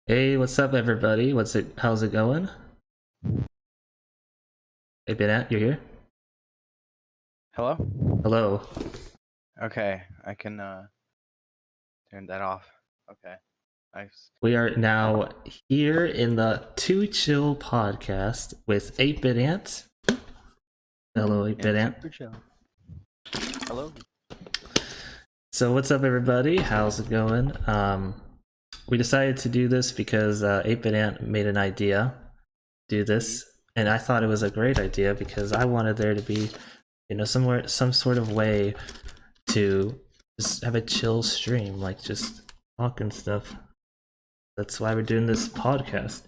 Hey, what's up, everybody? How's it going? Hey, Benat, you're here? Hello? Hello. Okay, I can turn that off. Okay. Nice. We are now here in the Too Chill podcast with 8-Bit Ant. Hello, 8-Bit And Ant. SuperChelo. Hello. So, what's up, everybody? How's it going? We decided to do this because 8-Bit Ant made an idea to do this, and I thought it was a great idea because I wanted there to be, some sort of way to just have a chill stream, like just talk and stuff. That's why we're doing this podcast.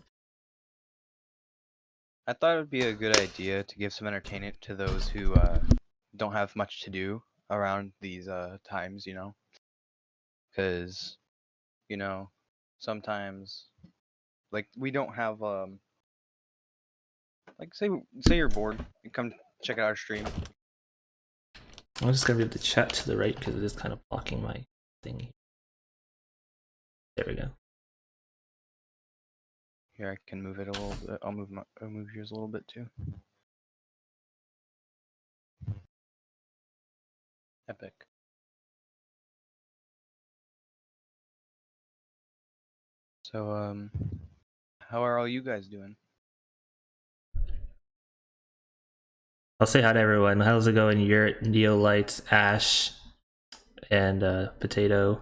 I thought it would be a good idea to give some entertainment to those who don't have much to do around these times, because sometimes like we don't have like say you're bored, you come check out our stream. I'm just gonna move the chat to the right because it is kind of blocking my thing. There we go. Here, I can move it a little bit. I'll move yours a little bit too. Epic. So how are all you guys doing? I'll say hi to everyone. How's it going? You're Neolight, Ash, and Potato.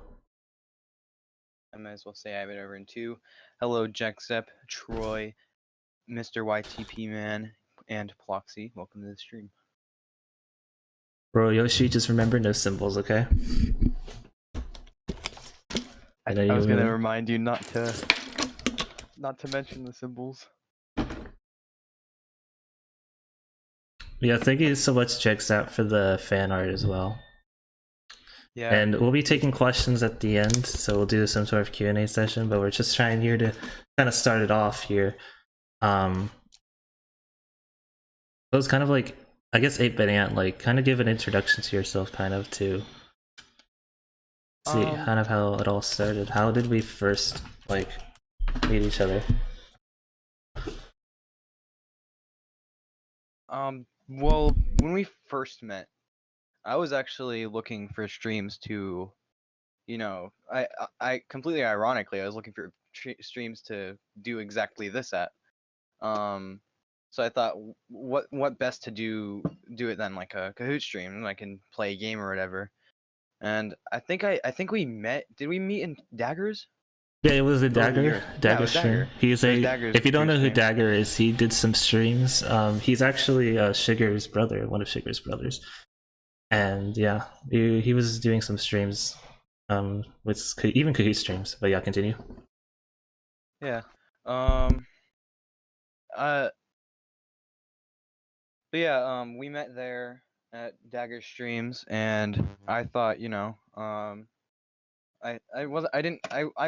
I might as well say I have it over in two. Hello, Jacksep, Troy, Mr. YTP Man, and Ploxy. Welcome to the stream. Bro, Yoshi, just remember no symbols, okay? I was gonna remind you not to mention the symbols. Yeah, thank you so much, Jacksap, for the fan art as well. Yeah. And we'll be taking questions at the end, so we'll do some sort of Q&A session, but we're just trying here to kind of start it off here. It was kind of like, I guess 8-Bit Ant, like, kind of give an introduction to yourself, kind of, to see kind of how it all started. How did we first, like, meet each other? Well, when we first met, I was actually looking for streams to, I completely ironically, I was looking for streams to do exactly this at. So I thought, what best to do it then, like a Kahoot stream, I can play a game or whatever. And I think we met. Did we meet in Daggers? Yeah, it was a Over Dagger. yours. Yeah, it Dagger was stream. Dagger. He's It was a. Dagger's If you don't Kahoot know who stream. Dagger is, he did some streams. He's actually Shiger's brother, one of Shiger's brothers, and yeah, he was doing some streams, with even Kahoot streams. But yeah, continue. Yeah. But yeah, we met there at Dagger streams, and I thought, I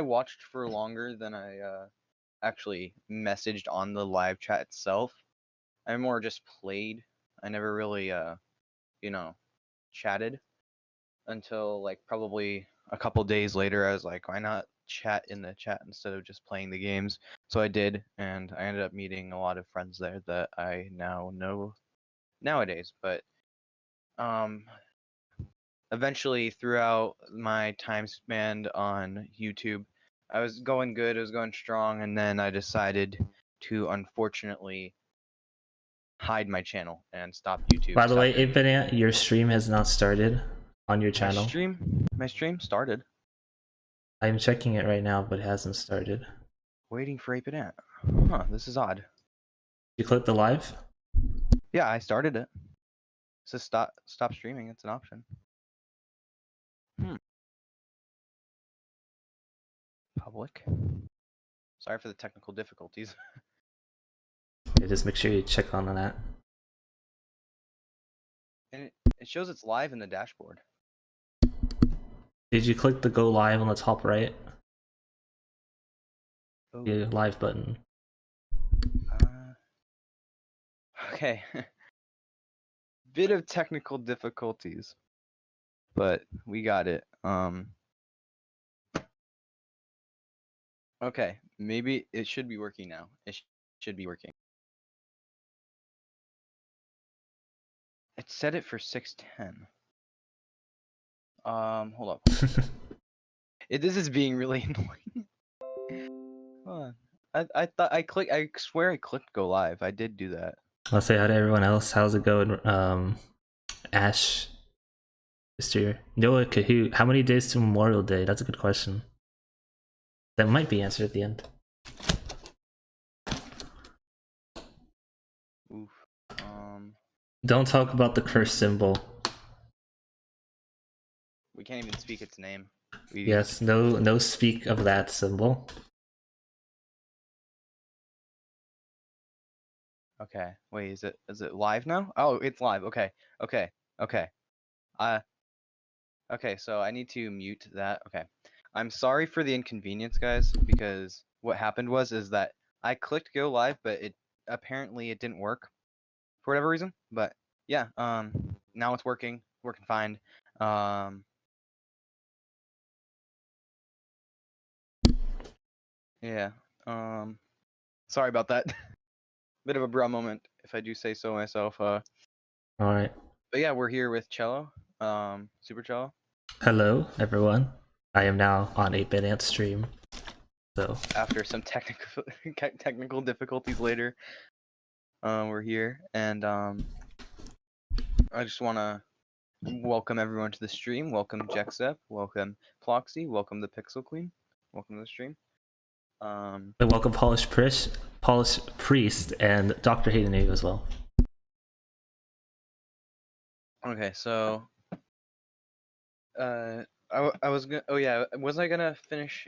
watched for longer than I actually messaged on the live chat itself. I more just played. I never really chatted until like probably a couple days later. I was like, why not chat in the chat instead of just playing the games? So I did, and I ended up meeting a lot of friends there that I now know nowadays. But eventually throughout my time spent on YouTube, I was going good, it was going strong, and then I decided to unfortunately hide my channel and stop YouTube. By the way, 8-Bit Ant, your stream has not started on your channel. My stream started. I'm checking it right now, but it hasn't started. Waiting for 8-Bit Ant. Huh, this is odd. You click the live? Yeah, I started it. It says stop streaming, it's an option. Public. Sorry for the technical difficulties. Yeah, just make sure you check on that. And it shows it's live in the dashboard. Did you click the go live on the top right? Oh. The live button. Okay. Bit of technical difficulties, but we got it. Okay, Maybe it should be working now. Should be working. It set it for 6:10. Hold up. This is being really annoying. Hold on. I thought I swear I clicked go live. I did do that. I'll say hi to everyone else. How's it going? Ash, Mr. Noah Kahoot. How many days to Memorial Day? That's a good question. That might be answered at the end. Oof. Don't talk about the curse symbol. We can't even speak its name. Yes, no speak of that symbol. Okay. Wait, is it live now? Oh, it's live. Okay. Okay. Okay, so I need to mute that. Okay. I'm sorry for the inconvenience, guys, because what happened is that I clicked go live, but apparently it didn't work for whatever reason. But yeah, now it's working fine. Yeah. Sorry about that. Bit of a bra moment, if I do say so myself. All right. But yeah, we're here with Cello, SuperChelo. Hello, everyone. I am now on 8-Bit Ant stream. So After some technical difficulties later, we're here, and I just want to welcome everyone to the stream. Welcome Jexep, welcome Ploxy, welcome the Pixel Queen, welcome to the stream. welcome Polish Priest, and Dr. Hayden Eve as well. Okay, so I was gonna. Oh yeah, was I gonna finish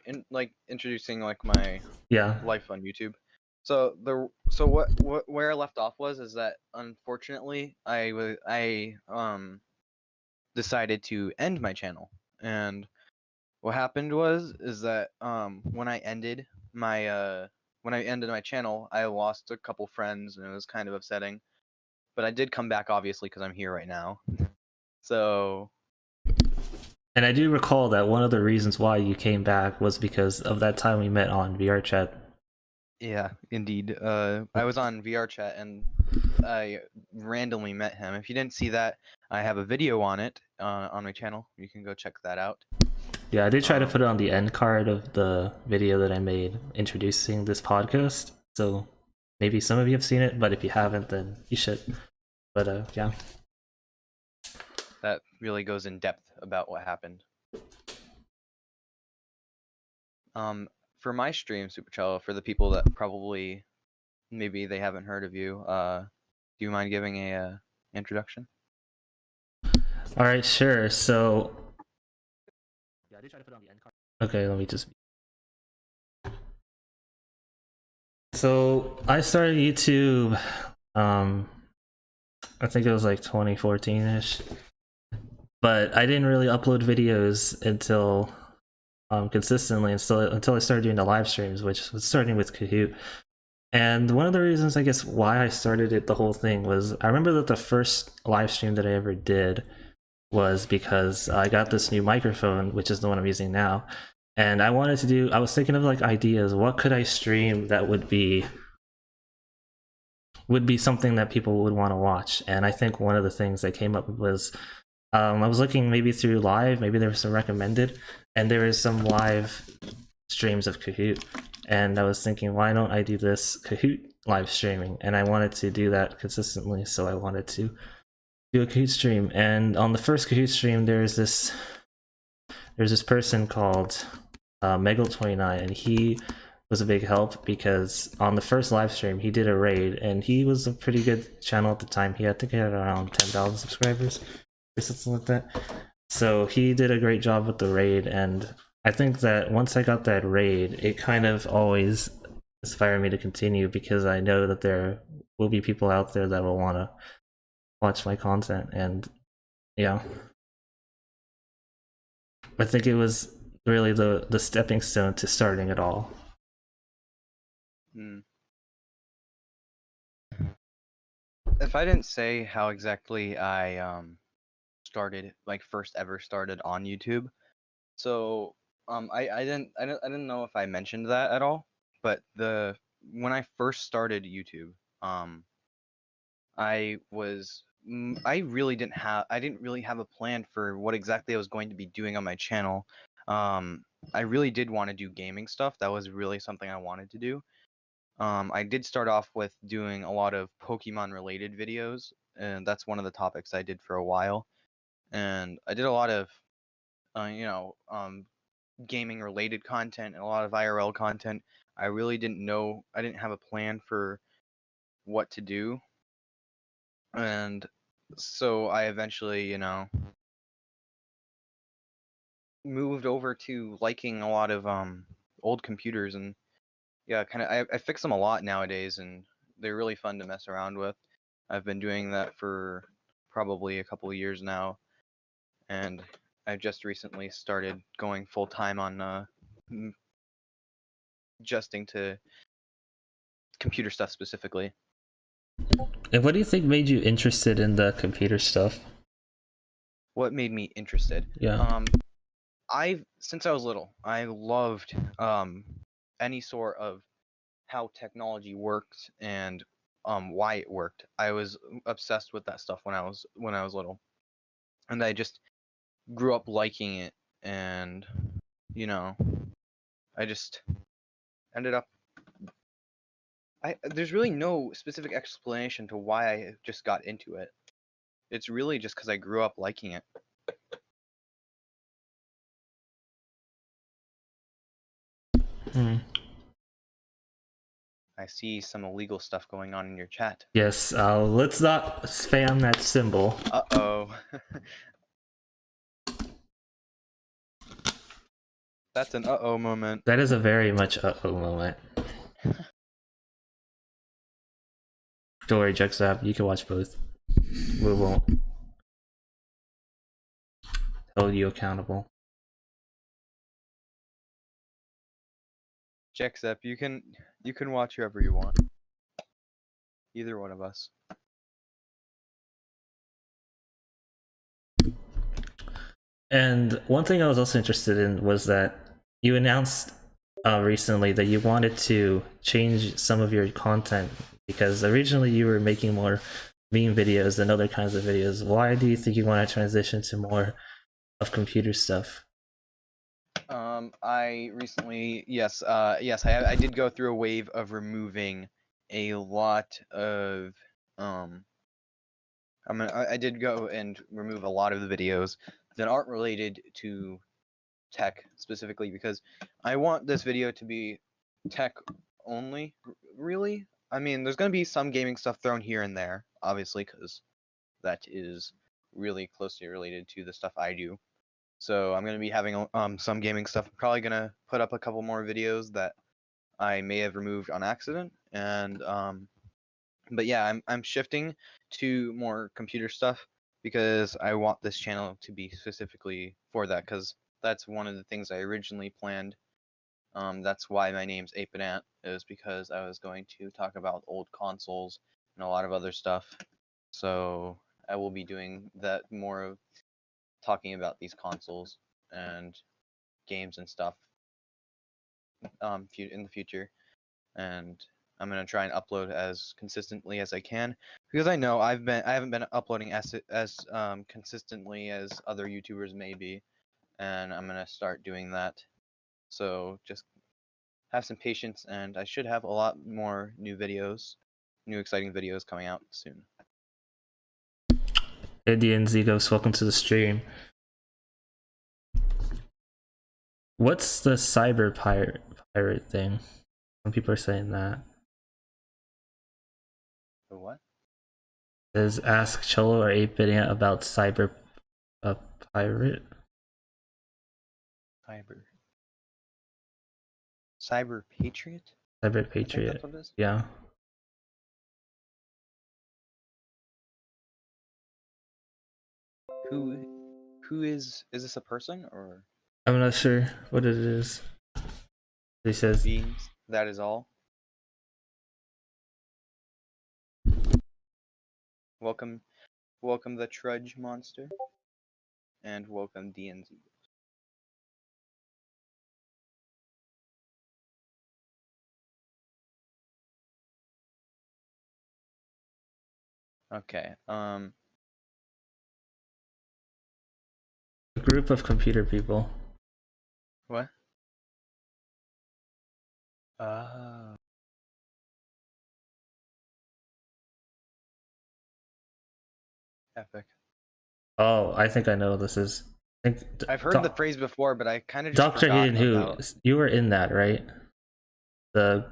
introducing like my life on YouTube? So where I left off is that unfortunately I decided to end my channel, and what happened is that when I ended my channel, I lost a couple friends, and it was kind of upsetting. But I did come back, obviously, because I'm here right now. So. And I do recall that one of the reasons why you came back was because of that time we met on VR chat. Yeah, indeed. I was on VR chat and I randomly met him. If you didn't see that, I have a video on it on my channel. You can go check that out. Yeah, I did try to put it on the end card of the video that I made introducing this podcast. So maybe some of you have seen it, but if you haven't, then you should. But yeah. That really goes in depth about what happened. For my stream, SuperChelo, for the people that probably maybe they haven't heard of you, do you mind giving a introduction? All right, sure. So yeah, I did try to put it on the end card. Okay, let me just. So I started YouTube. I think it was like 2014-ish. But I didn't really upload videos until consistently until I started doing the live streams, which was starting with Kahoot. And one of the reasons, I guess, why I started it, the whole thing, was I remember that the first live stream that I ever did was because I got this new microphone, which is the one I'm using now. And I was thinking of like ideas. What could I stream that would be something that people would want to watch? And I think one of the things I came up with was I was looking maybe through live, maybe there was some recommended, and there was some live streams of Kahoot. And I was thinking, why don't I do this Kahoot live streaming? And I wanted to do that consistently, so I wanted to do a Kahoot stream. And on the first Kahoot stream, there's this person called Megal29, and he was a big help because on the first live stream he did a raid, and he was a pretty good channel at the time. I think he had around 10,000 subscribers or something like that. So he did a great job with the raid, and I think that once I got that raid, it kind of always inspired me to continue, because I know that there will be people out there that will want to watch my content. And yeah, I think it was really the stepping stone to starting it all. If I didn't say how exactly I started, like first ever started on YouTube, so I didn't know if I mentioned that at all, but when I first started YouTube, I was I didn't really have a plan for what exactly I was going to be doing on my channel. I really did want to do gaming stuff. That was really something I wanted to do. I did start off with doing a lot of Pokemon related videos, and that's one of the topics I did for a while. And I did a lot of, gaming related content and a lot of IRL content. I really didn't know, I didn't have a plan for what to do. And so I eventually, moved over to liking a lot of old computers, and yeah, kind of I fix them a lot nowadays, and they're really fun to mess around with. I've been doing that for probably a couple of years now, and I've just recently started going full time on adjusting to computer stuff specifically. And what do you think made you interested in the computer stuff? What made me interested? Yeah. I've since I was little, I loved any sort of how technology worked and why it worked. I was obsessed with that stuff when I was little, and I just grew up liking it, and you know, I just ended up. There's really no specific explanation to why I just got into it. It's really just because I grew up liking it. Hmm. I see some illegal stuff going on in your chat. Yes. Let's not spam that symbol. Uh-oh. That's an uh-oh moment. That is a very much uh-oh moment. Don't worry, Jexab. You can watch both. We won't hold you accountable. Jexep, you can watch whoever you want. Either one of us. And one thing I was also interested in was that you announced recently that you wanted to change some of your content because originally you were making more meme videos and other kinds of videos. Why do you think you want to transition to more of computer stuff? I recently, yes, I did go through a wave of removing a lot of, I did go and remove a lot of the videos that aren't related to tech specifically because I want this video to be tech only, really. I mean, there's going to be some gaming stuff thrown here and there, obviously, because that is really closely related to the stuff I do. So I'm going to be having some gaming stuff. I'm probably going to put up a couple more videos that I may have removed on accident, and but yeah, I'm shifting to more computer stuff because I want this channel to be specifically for that, because that's one of the things I originally planned. That's why my name's Ep1, is because I was going to talk about old consoles and a lot of other stuff. So I will be doing that, more of talking about these consoles and games and stuff in the future, and I'm gonna try and upload as consistently as I can, because I know I haven't been uploading as consistently as other YouTubers may be, and I'm gonna start doing that. So just have some patience, and I should have a lot more new exciting videos coming out soon. Hey DNZ Ghost, welcome to the stream. What's the cyber pirate thing? Some people are saying that. The what? Is Ask Cholo or 8-Bit about cyber pirate? Cyber Patriot? Cyber I think that's Patriot. what it is. Yeah. Who is this a person or I'm not sure what it is. He says beings? That is all. Welcome the Trudge Monster, and welcome DNZ. Okay. A group of computer people. What? Uh, Epic. Oh, I think I know what this is. I think I've heard the phrase before, but I kind of just Doctor forgot Hidden Who. about. You were in that, right? The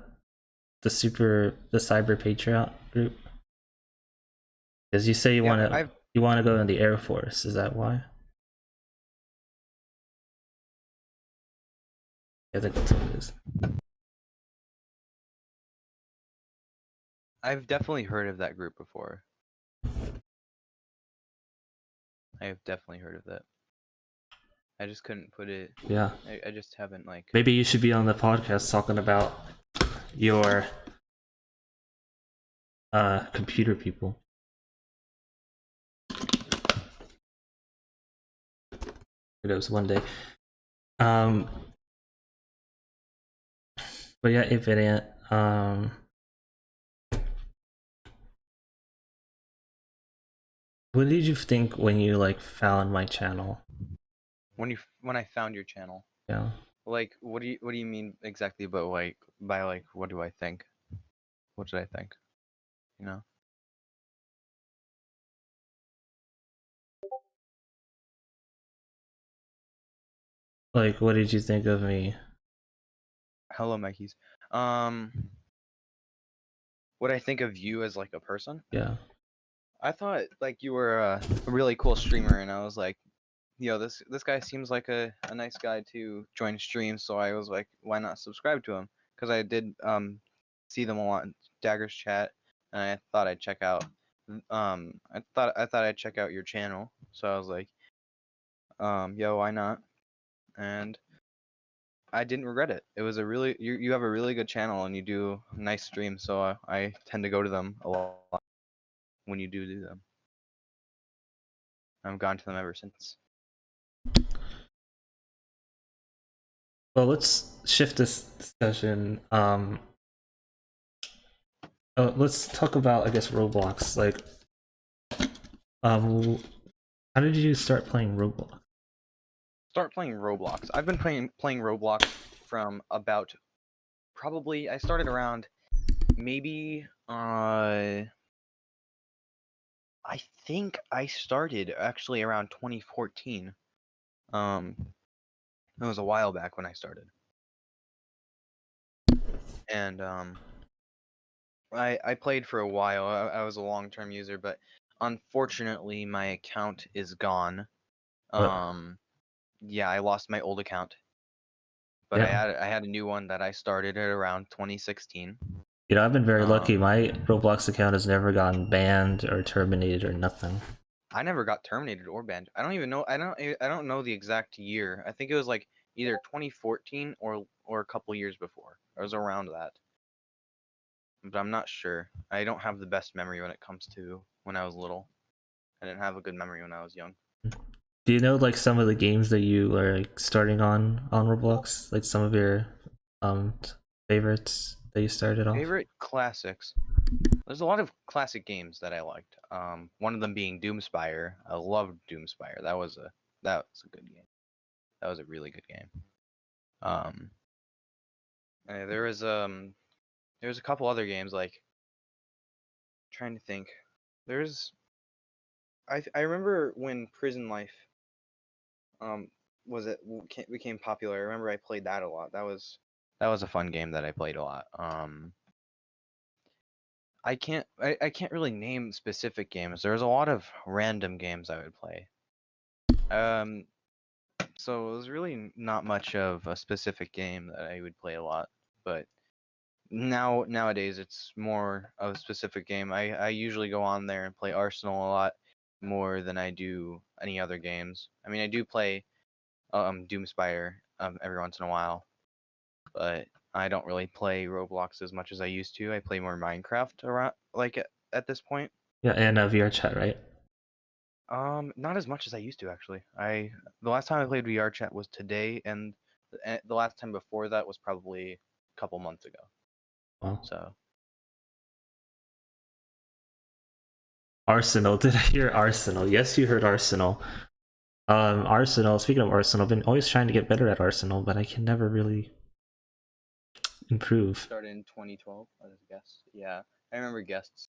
the Cyber Patriot group. Because you say Yeah, I've you want to go in the Air Force. Is that why? I think that's what it is. definitely heard of that group before. I have definitely heard of that. I just couldn't put it. Yeah. I just haven't like. Maybe you should be on the podcast talking about your computer people. It was one day. But yeah, Ep1. What did you think when you like found my channel? When I found your channel, Yeah. like, what do you mean exactly? But like by like, what do I think? What did I think? You know. Like, what did you think of me? Hello, Mikey's. Um, what I think of you as like a person? Yeah. I thought like you were a really cool streamer, and I was like, yo, this guy seems like a nice guy to join streams. So I was like, why not subscribe to him? Because I did see them a lot in Dagger's chat, and I thought I'd check out I thought I'd check out your channel. So I was like, yo, why not? And I didn't regret it. It was a really you have a really good channel, and you do nice streams. So I tend to go to them a lot when you do them. I've gone to them ever since. Well, let's shift this discussion. Let's talk about, I guess, Roblox. Like, how did you start playing Roblox? Start playing Roblox. I've been playing Roblox from about probably I started around maybe I think I started actually around 2014. Um it was a while back when I started. And I played for a while. I was a long-term user, but unfortunately my account is gone. What? Yeah, I lost my old account, but Yeah. I had a new one that I started at around 2016. You know, I've been very lucky. Um My Roblox account has never gotten banned or terminated or nothing. I never got terminated or banned. I don't even know. I don't know the exact year. I think it was like either 2014 or a couple years before. It was around that, but I'm not sure. I don't have the best memory when it comes to when I was little. I didn't have a good memory when I was young. Do you know like some of the games that you are like starting on Roblox? Like some of your um favorites that you started off? Favorite classics. There's a lot of classic games that I liked. One of them being Doomspire. I loved Doomspire. That was a good game. That was a really good game. Um, there was a couple other games like trying to think. There's I remember when Prison Life um was it became popular. I remember I played that a lot. That was a fun game that I played a lot. I can't really name specific games. There's a lot of random games I would play. Um so it was really not much of a specific game that I would play a lot, but nowadays it's more of a specific game. I usually go on there and play Arsenal a lot more than I do any other games. I mean, I do play Doomspire every once in a while, but I don't really play Roblox as much as I used to. I play more Minecraft around like at this point. Yeah, and VR chat, right? Not as much as I used to actually. The last time I played VR chat was today, and the last time before that was probably a couple months ago. Well, So Arsenal. Did I hear Arsenal? Yes, you heard Arsenal. Arsenal. Speaking of Arsenal, I've been always trying to get better at Arsenal, but I can never really improve. Started in 2012 as a guest. Yeah, I remember guests.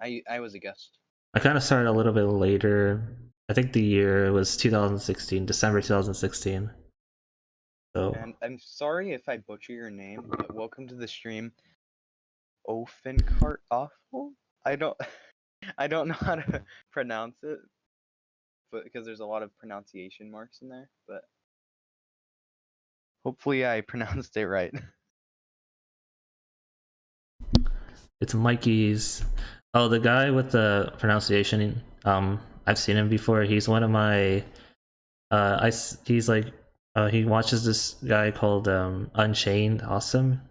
I was a guest. I kind of started a little bit later. I think the year was 2016, December 2016. So And I'm sorry if I butcher your name, but welcome to the stream, Ofinkart Awful. I don't I don't know how to pronounce it, but because there's a lot of pronunciation marks in there, but hopefully I pronounced it right. it's Mikey's. Oh, the guy with the pronunciation. I've seen him before. He's one of my. He's like, he watches this guy called Unchained Awesome,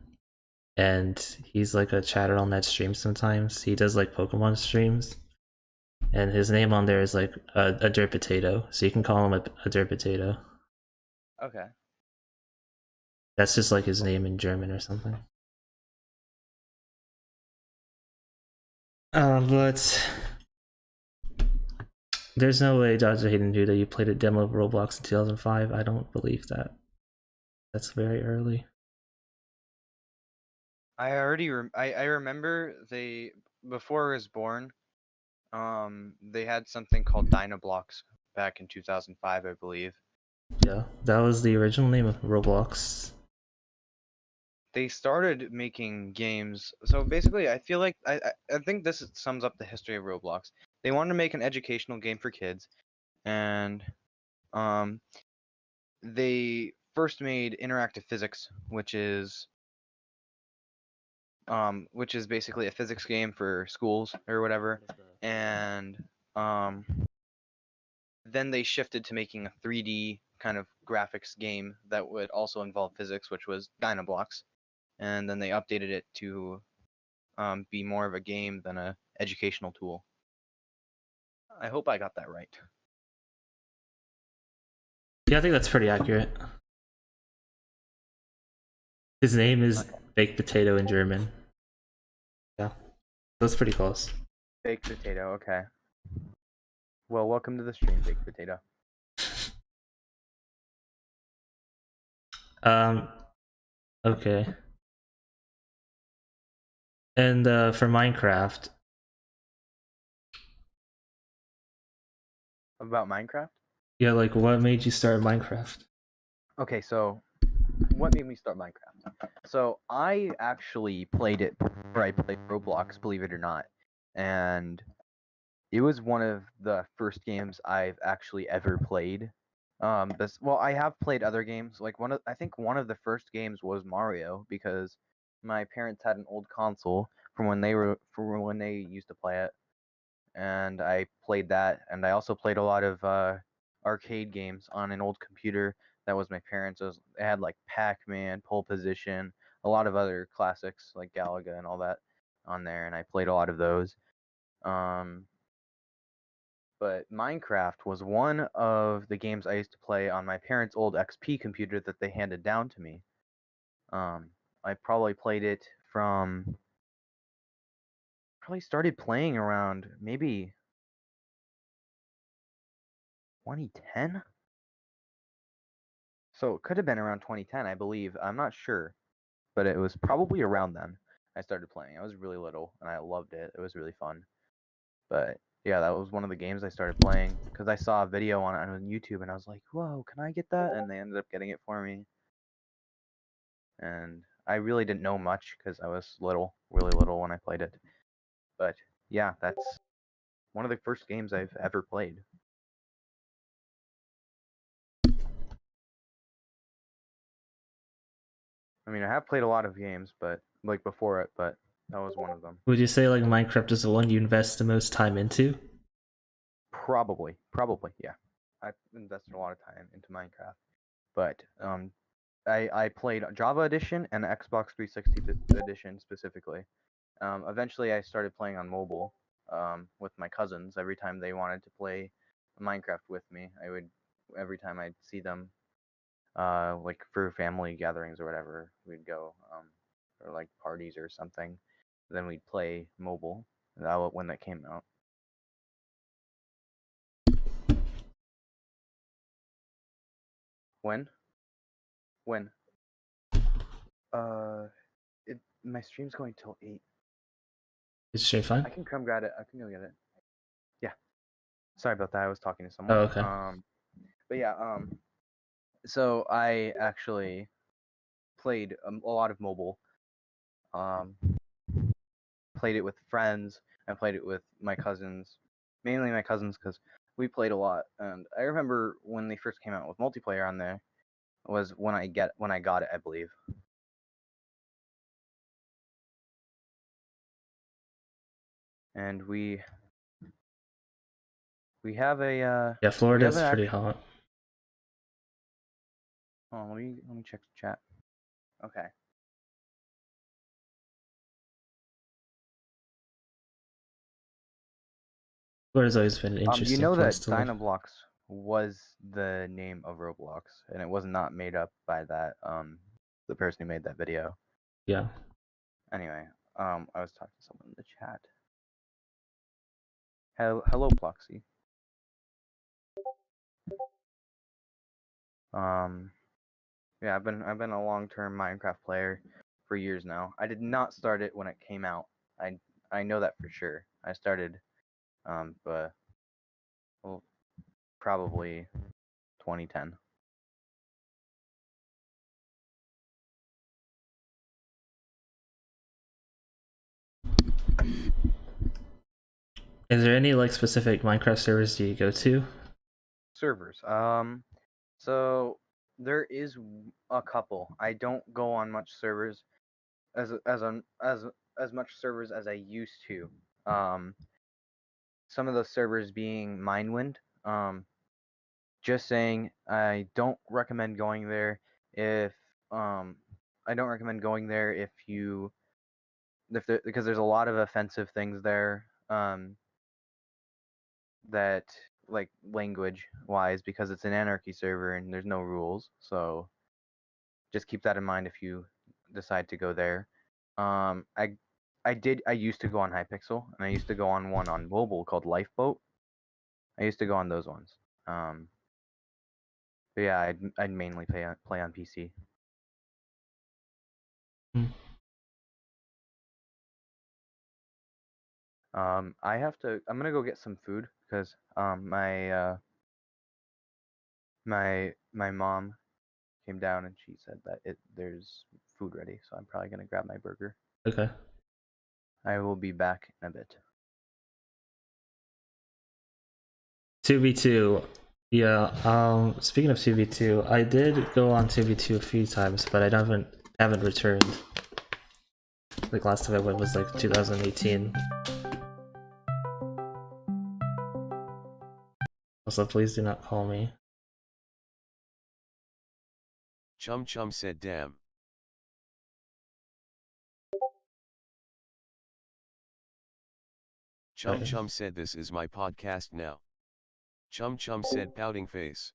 and he's like a chatter on that stream sometimes. He does like Pokemon streams, and his name on there is like a dirt potato, so you can call him a dirt potato. Okay. That's just like his name in German or something. But there's no way, Dr. Hayden, dude, that you played a demo of Roblox in 2005. I don't believe that. That's very early. I already I remember they before I was born, they had something called Dynablocks back in 2005, I believe. Yeah, that was the original name of Roblox. They started making games. So basically, I feel like I think this sums up the history of Roblox. They wanted to make an educational game for kids, and um, they first made interactive physics, which is basically a physics game for schools or whatever, and um, then they shifted to making a 3D kind of graphics game that would also involve physics, which was Dynablocks, and then they updated it to be more of a game than a educational tool. I hope I got that right. Yeah, I think that's pretty accurate. His name is Baked Potato in German. Yeah, that's pretty close. Baked potato, okay. Well, welcome to the stream, baked potato. Um, okay. And for Minecraft, About Minecraft? yeah, like what made you start Minecraft? Okay, so what made me start Minecraft? So I actually played it before I played Roblox, believe it or not. And it was one of the first games I've actually ever played. Well, I have played other games. Like I think one of the first games was Mario because my parents had an old console from when they used to play it, and I played that. And I also played a lot of arcade games on an old computer that was my parents'. It had like Pac-Man, Pole Position, a lot of other classics like Galaga and all that on there, and I played a lot of those. Um, but Minecraft was one of the games I used to play on my parents' old XP computer that they handed down to me. Um, I probably played it from probably started playing around maybe 2010. So it could have been around 2010, I believe. I'm not sure, but it was probably around then I started playing. I was really little and I loved it. It was really fun. But yeah, that was one of the games I started playing because I saw a video on it on YouTube and I was like, "Whoa, can I get that?" And they ended up getting it for me. And I really didn't know much because I was little, really little when I played it. But yeah, that's one of the first games I've ever played. I mean, I have played a lot of games, but like before it, but that was one of them. Would you say like Minecraft is the one you invest the most time into? Probably, yeah. I've invested a lot of time into Minecraft, but I played Java Edition and Xbox 360 Edition specifically. Eventually, I started playing on mobile with my cousins. Every time they wanted to play Minecraft with me, every time I'd see them, like for family gatherings or whatever, we'd go, or like parties or something. Then we'd play mobile. When that came out. When? When? My stream's going till 8. Is stream fine? I can come grab it. I can go get it. Yeah. Sorry about that. I was talking to Oh, someone. okay. But yeah. So I actually played a lot of mobile. Um, Played it with friends. I played it with my cousins, mainly my cousins, because we played a lot. And I remember when they first came out with multiplayer on there was when I got it, I believe. And we have a Yeah, we have Florida's an pretty actual. hot. Oh, let me check the chat. Okay. Florida's always been an You interesting know place that to live. Dinoblocks was the name of Roblox, and it was not made up by that the person who made that video. Yeah. Anyway, I was talking to someone in the chat. Hello, Ploxy. Yeah, I've been a long-term Minecraft player for years now. I did not start it when it came out. I know that for sure. I started, but well, probably 2010. Is there any like specific Minecraft servers do you go to? Servers. So there is a couple. I don't go on much servers as much servers as I used to. Some of those servers being Minewind. Just saying, I don't recommend going there if I don't recommend going there because there's a lot of offensive things there. That like language wise because it's an anarchy server and there's no rules. So just keep that in mind if you decide to go there. I used to go on Hypixel and I used to go on one on mobile called Lifeboat. I used to go on those ones. But yeah, I'd mainly play on PC. Hmm. I'm gonna go get some food because my mom came down and she said that there's food ready, so I'm probably gonna grab my burger. Okay. I will be back in a bit. 2v2. Yeah, speaking of 2v2, I did go on 2v2 a few times, but I haven't returned. Like last time I went was like 2018. Also, please do not call me. Chum Chum said damn. Chum Right. Chum said this is my podcast now. Chum Chum said pouting face.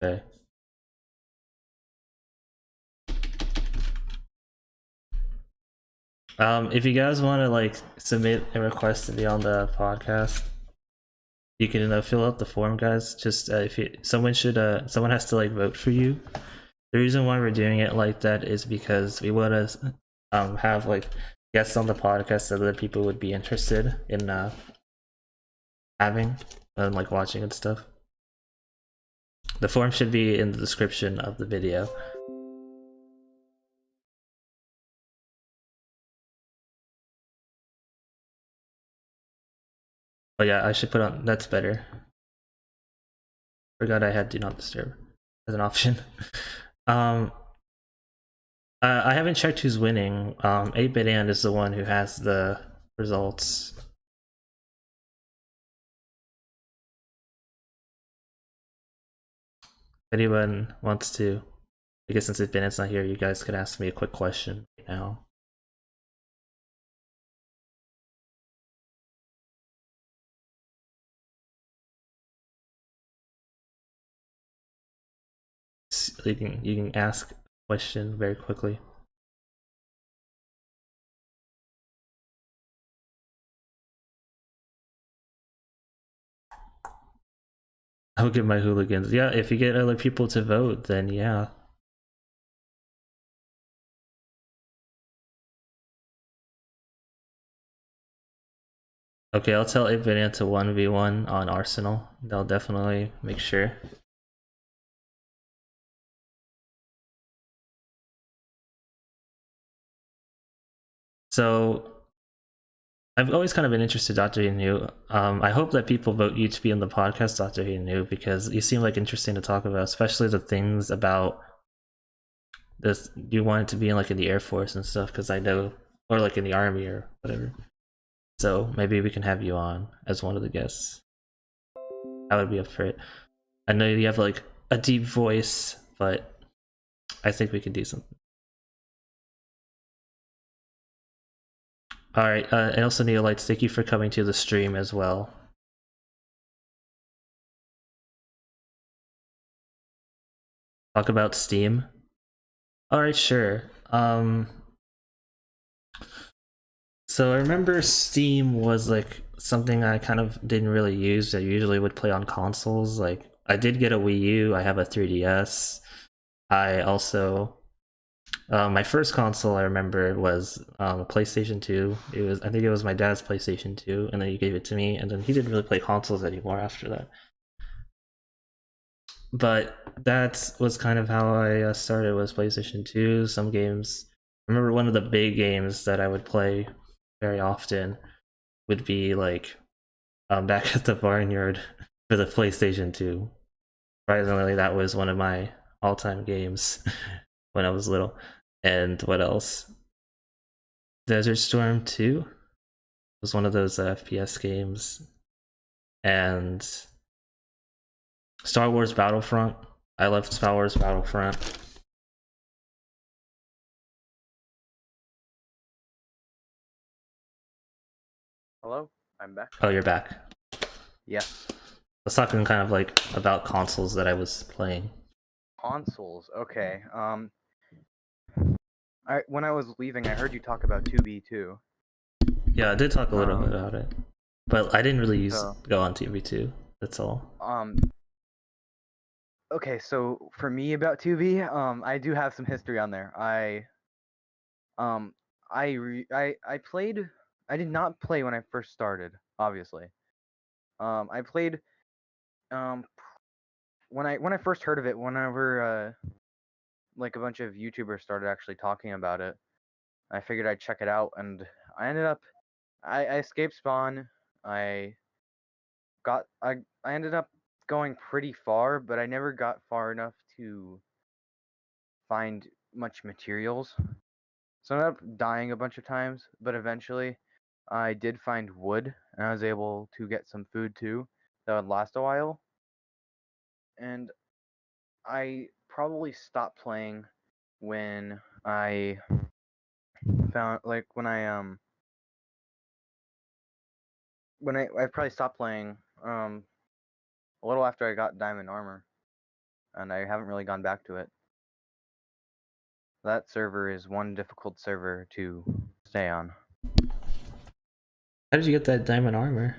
Okay. If you guys want to like submit a request to be on the podcast, you can fill out the form, guys. Just if someone has to like vote for you. The reason why we're doing it like that is because we want to have like guests on the podcast that other people would be interested in having and like watching and stuff. The form should be in the description of the video. Oh yeah, I should put on that's better. Forgot I had do not disturb as an option. um I haven't checked who's winning. 8-bit and is the one who has the results. If anyone wants to, I guess since 8-bit and's not here, you guys could ask me a quick question right now. You can ask a question very quickly. I'll get my hooligans. Yeah, if you get other people to vote, then yeah. Okay, I'll tell Ep1 to 1v1 on Arsenal. They'll definitely make sure. So I've always kind of been interested, Dr. Inu. I hope that people vote you to be on the podcast, Dr. Inu, because you seem like interesting to talk about, especially the things about this. You wanted to be in like in the Air Force and stuff, because I know, or like in the Army or whatever. So maybe we can have you on as one of the guests. I would be up for it. I know you have like a deep voice, but I think we could do something. Alright, and also Neolites, thank you for coming to the stream as well. Talk about Steam. Alright, sure. So I remember Steam was like something I kind of didn't really use. I usually would play on consoles. Like I did get a Wii U, I have a 3DS. I also my first console I remember was a PlayStation 2. I think it was my dad's PlayStation 2, and then he gave it to me, and then he didn't really play consoles anymore after that. But that was kind of how I started, was PlayStation 2. Some games, I remember one of the big games that I would play very often would be like Back at the Barnyard for the PlayStation 2. Surprisingly, that was one of my all-time games when I was little. And what else? Desert Storm 2 was one of those FPS games. And Star Wars Battlefront. I loved Star Wars Battlefront. Hello, I'm back. Oh, you're back. Yes. I was talking kind of like about consoles that I was playing. Consoles. Okay. When I was leaving, I heard you talk about 2B2. Yeah, I did talk a little bit about it, but I didn't really go on TV2. That's all. Okay, so for me about 2B, I do have some history on there. I played. I did not play when I first started, obviously. I played when I first heard of it, whenever like a bunch of YouTubers started actually talking about it. I figured I'd check it out, and I ended up I escaped spawn. I I ended up going pretty far, but I never got far enough to find much materials. So I ended up dying a bunch of times, but eventually I did find wood, and I was able to get some food too that would last a while. And I probably stopped playing when I found, like, I probably stopped playing a little after I got diamond armor, and I haven't really gone back to it. That server is one difficult server to stay on. How did you get that diamond armor?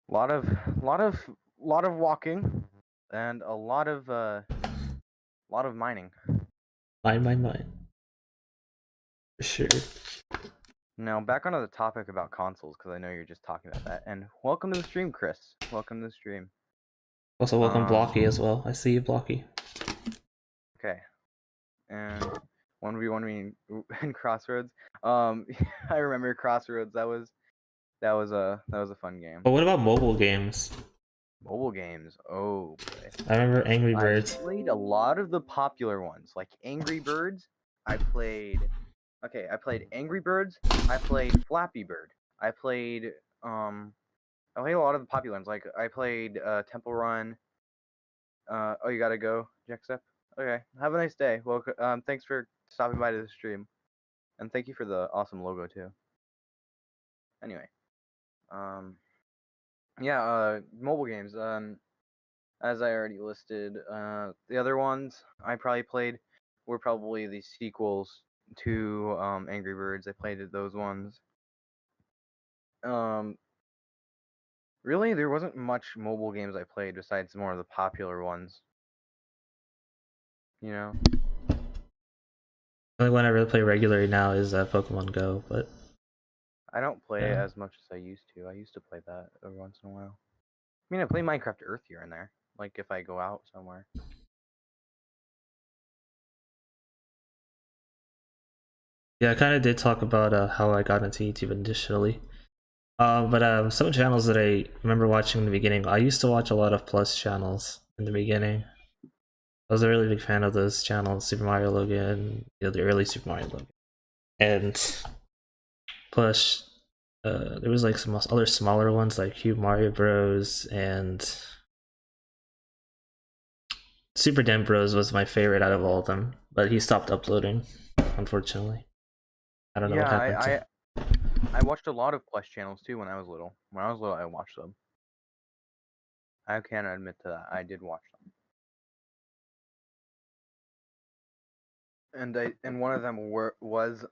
Lot of walking, and a lot of mining. Mine. For sure. Now back onto the topic about consoles, because I know you're just talking about that. And welcome to the stream, Chris. Welcome to the stream. Also, welcome Blocky as well. I see you, Blocky. Okay. And 1v1 in Crossroads. I remember Crossroads. That was a fun game. But what about mobile games? Mobile games. Oh boy. I remember Angry Birds. I played a lot of the popular ones, like Angry Birds. I played Angry Birds. I played Flappy Bird. I played a lot of the popular ones. Like I played Temple Run. Oh, you gotta go, Jexep. Okay, have a nice day. Well, thanks for stopping by to the stream, and thank you for the awesome logo too. Anyway, yeah, mobile games. As I already listed, the other ones I probably played were probably the sequels to Angry Birds. I played those ones. Really, there wasn't much mobile games I played besides more of the popular ones. You know? The only one I really play regularly now is Pokemon Go, but I don't play it yeah. as much as I used to. I used to play that every once in a while. I mean, I play Minecraft Earth here and there, like if I go out somewhere. Yeah, I kind of did talk about how I got into YouTube initially. But some channels that I remember watching in the beginning, I used to watch a lot of Plus channels in the beginning. I was a really big fan of those channels, Super Mario Logan, the early Super Mario Logan. And plus, there was like some other smaller ones like Cube Mario Bros. And Super Den Bros was my favorite out of all of them, but he stopped uploading, unfortunately. I don't know what Yeah, happened to. I watched a lot of Plus channels too when I was little. When I was little, I watched them. I can admit to that. I did watch them. And one of them was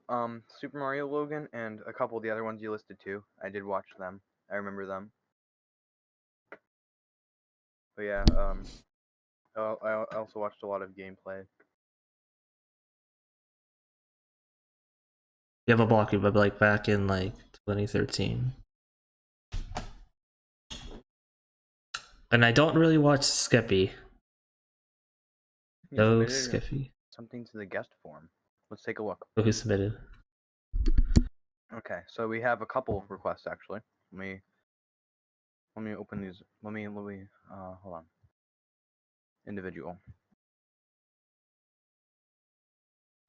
Super Mario Logan, and a couple of the other ones you listed too. I did watch them. I remember them. But yeah, I also watched a lot of gameplay. You have a blocky, but like back in like 2013. And I don't really watch Skeppy. You No submitted Skeppy. something to the guest form. Let's take a look. Oh, who submitted? Okay, so we have a couple of requests actually. Let me open these. Let me hold on. Individual.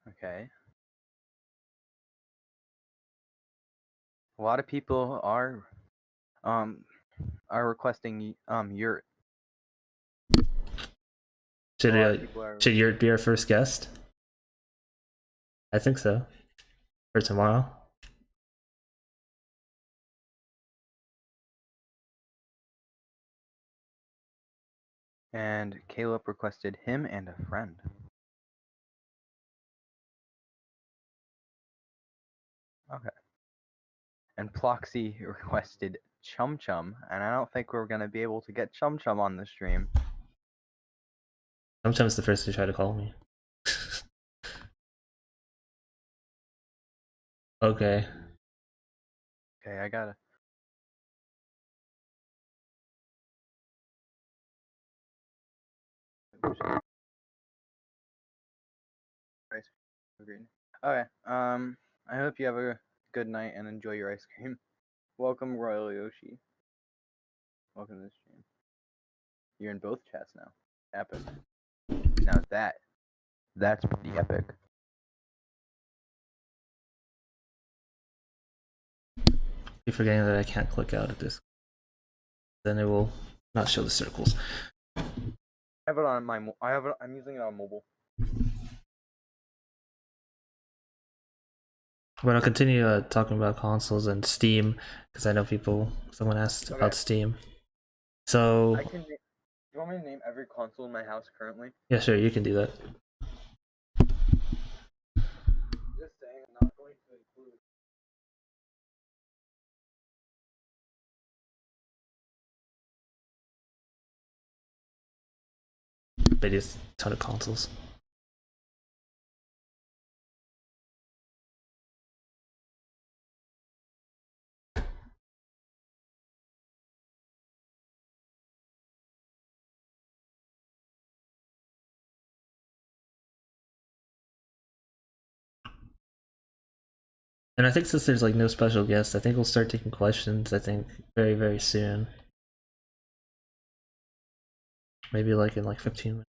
Okay. A lot of people um requesting yurt. A Should lot of people are. should Yurt be our first guest? I think so. For tomorrow. And Caleb requested him and a friend. Okay. And Ploxy requested Chum Chum, and I don't think we're gonna be able to get Chum Chum on the stream. Sometimes the first to try to call me. Okay. Okay, I gotta. Okay. I hope you have a good night and enjoy your ice cream. Welcome, Royal Yoshi. Welcome to the stream. You're in both chats now. Epic. Now that's pretty epic. Keep forgetting that I can't click out of this. Then it will not show the circles. I have it on my. I'm using it on mobile. But I'll continue talking about consoles and Steam because I know someone asked about Steam. So Do you want me to name every console in my house currently? yeah, sure, you can do that. Just saying, I'm not going to include. But it's a ton of consoles. And I think since there's like no special guests, I think we'll start taking questions. I think very very soon. Maybe like in like 15 minutes.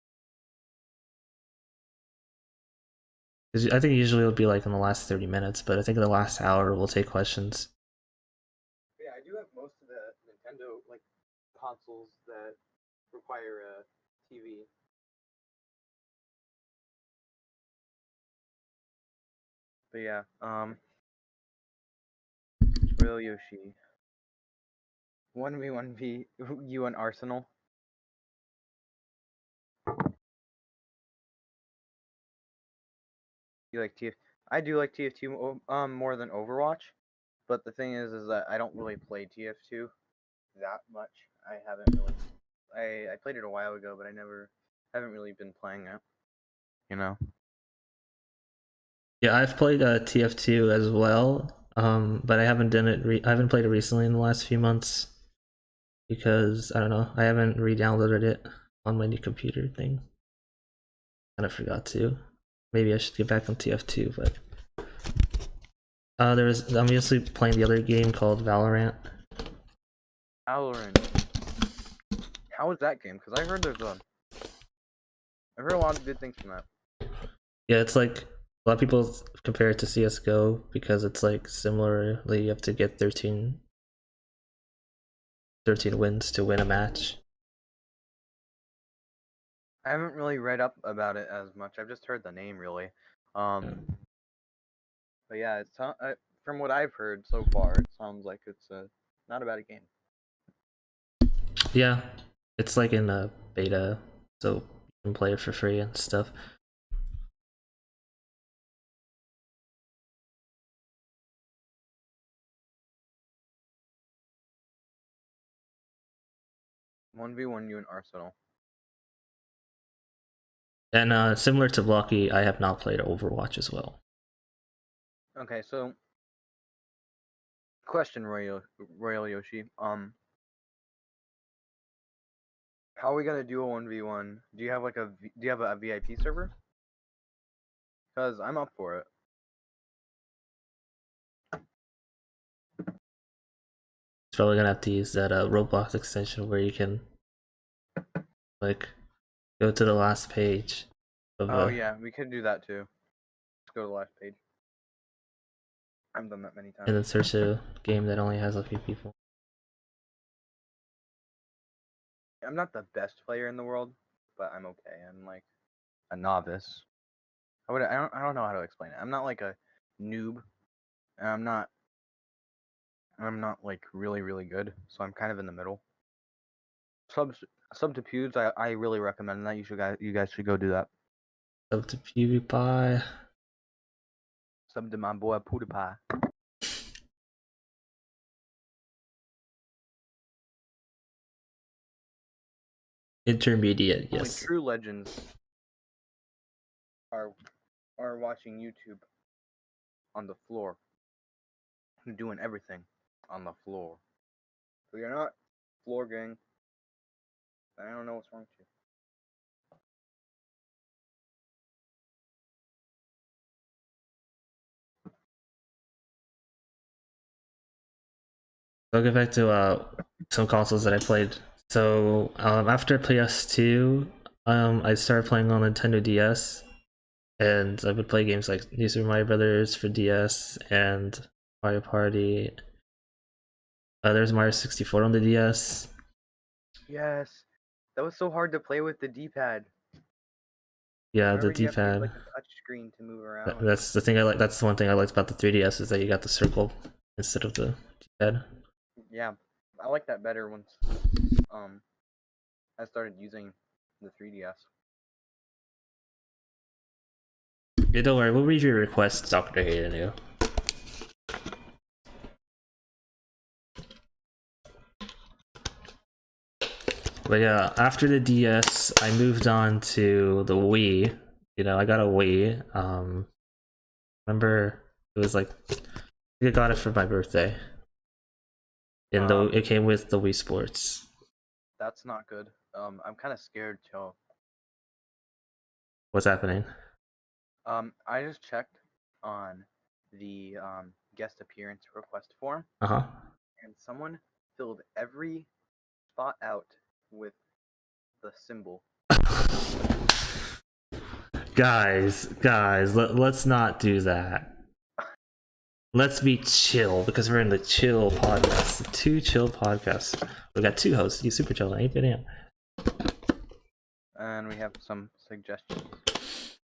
Because I think usually it'll be like in the last 30 minutes, but I think in the last hour we'll take questions. Yeah, I do have most of the Nintendo like consoles that require a TV. But yeah, Real Yoshi. 1v1v you and Arsenal. You like TF? I do like TF2 more than Overwatch, but the thing is that I don't really play TF2 that much. I haven't really. I played it a while ago, but I haven't really been playing it. You know. Yeah, I've played TF2 as well, but I haven't done it. I haven't played it recently in the last few months because I don't know. I haven't re-downloaded it on my new computer thing. Kind of forgot to. Maybe I should get back on TF2, but I'm usually playing the other game called Valorant. Valorant. How is that game? Because I heard I heard a lot of good things from that. Yeah, it's like a lot of people compare it to CS:GO because it's like similarly you have to get 13 wins to win a match. I haven't really read up about it as much. I've just heard the name really. But yeah, from what I've heard so far, it sounds like it's not a bad game. Yeah, it's like in a beta, so you can play it for free and stuff. One v one you and Arsenal. And similar to Blocky, I have not played Overwatch as well. Okay, so question, Royal Yoshi. How are we gonna do a 1v1? Do you have a VIP server? Cause I'm up for it. It's probably gonna have to use that Roblox extension where you can like go to the last page of Oh yeah, we could do that too. Let's go to the last page. I've done that many times. and then search a game that only has a few people. I'm not the best player in the world, but I'm okay. I'm like a novice. I don't know how to explain it. I'm not like a noob, and I'm not like really really good. So I'm kind of in the middle. Sub to Pewds, I really recommend that. You guys should go do that. Up to PewDiePie. Sub to my boy PewDiePie. Intermediate, Only yes. true legends are watching YouTube on the floor, doing everything on the floor. So you're not floor gang. I don't know what's wrong with you. I'll get back to some consoles that I played. So after PS2, I started playing on Nintendo DS, and I would play games like New Super Mario Brothers for DS and Mario Party. There's Mario 64 on the DS. Yes, that was so hard to play with the D-pad. Yeah, Remember, the you have to use D-pad. like a touch screen to move around. That's the thing I like. That's the one thing I liked about the 3DS is that you got the circle instead of the D-pad. Yeah, I like that better once I started using the 3DS. Yeah, don't worry. We'll read your request, Dr. Hayden. But yeah, after the DS, I moved on to the Wii. You know, I got a Wii. Remember it was like I got it for my birthday. And it came with the Wii Sports. That's not good. I'm kind of scared, Joe. What's happening? I just checked on the guest appearance request form, Uh-huh. and someone filled every spot out with the symbol. guys, let's not do that. Let's be chill because we're in the chill podcast. The two chill podcasts. We got two hosts, you SuperChelo and 8 And we have some suggestions.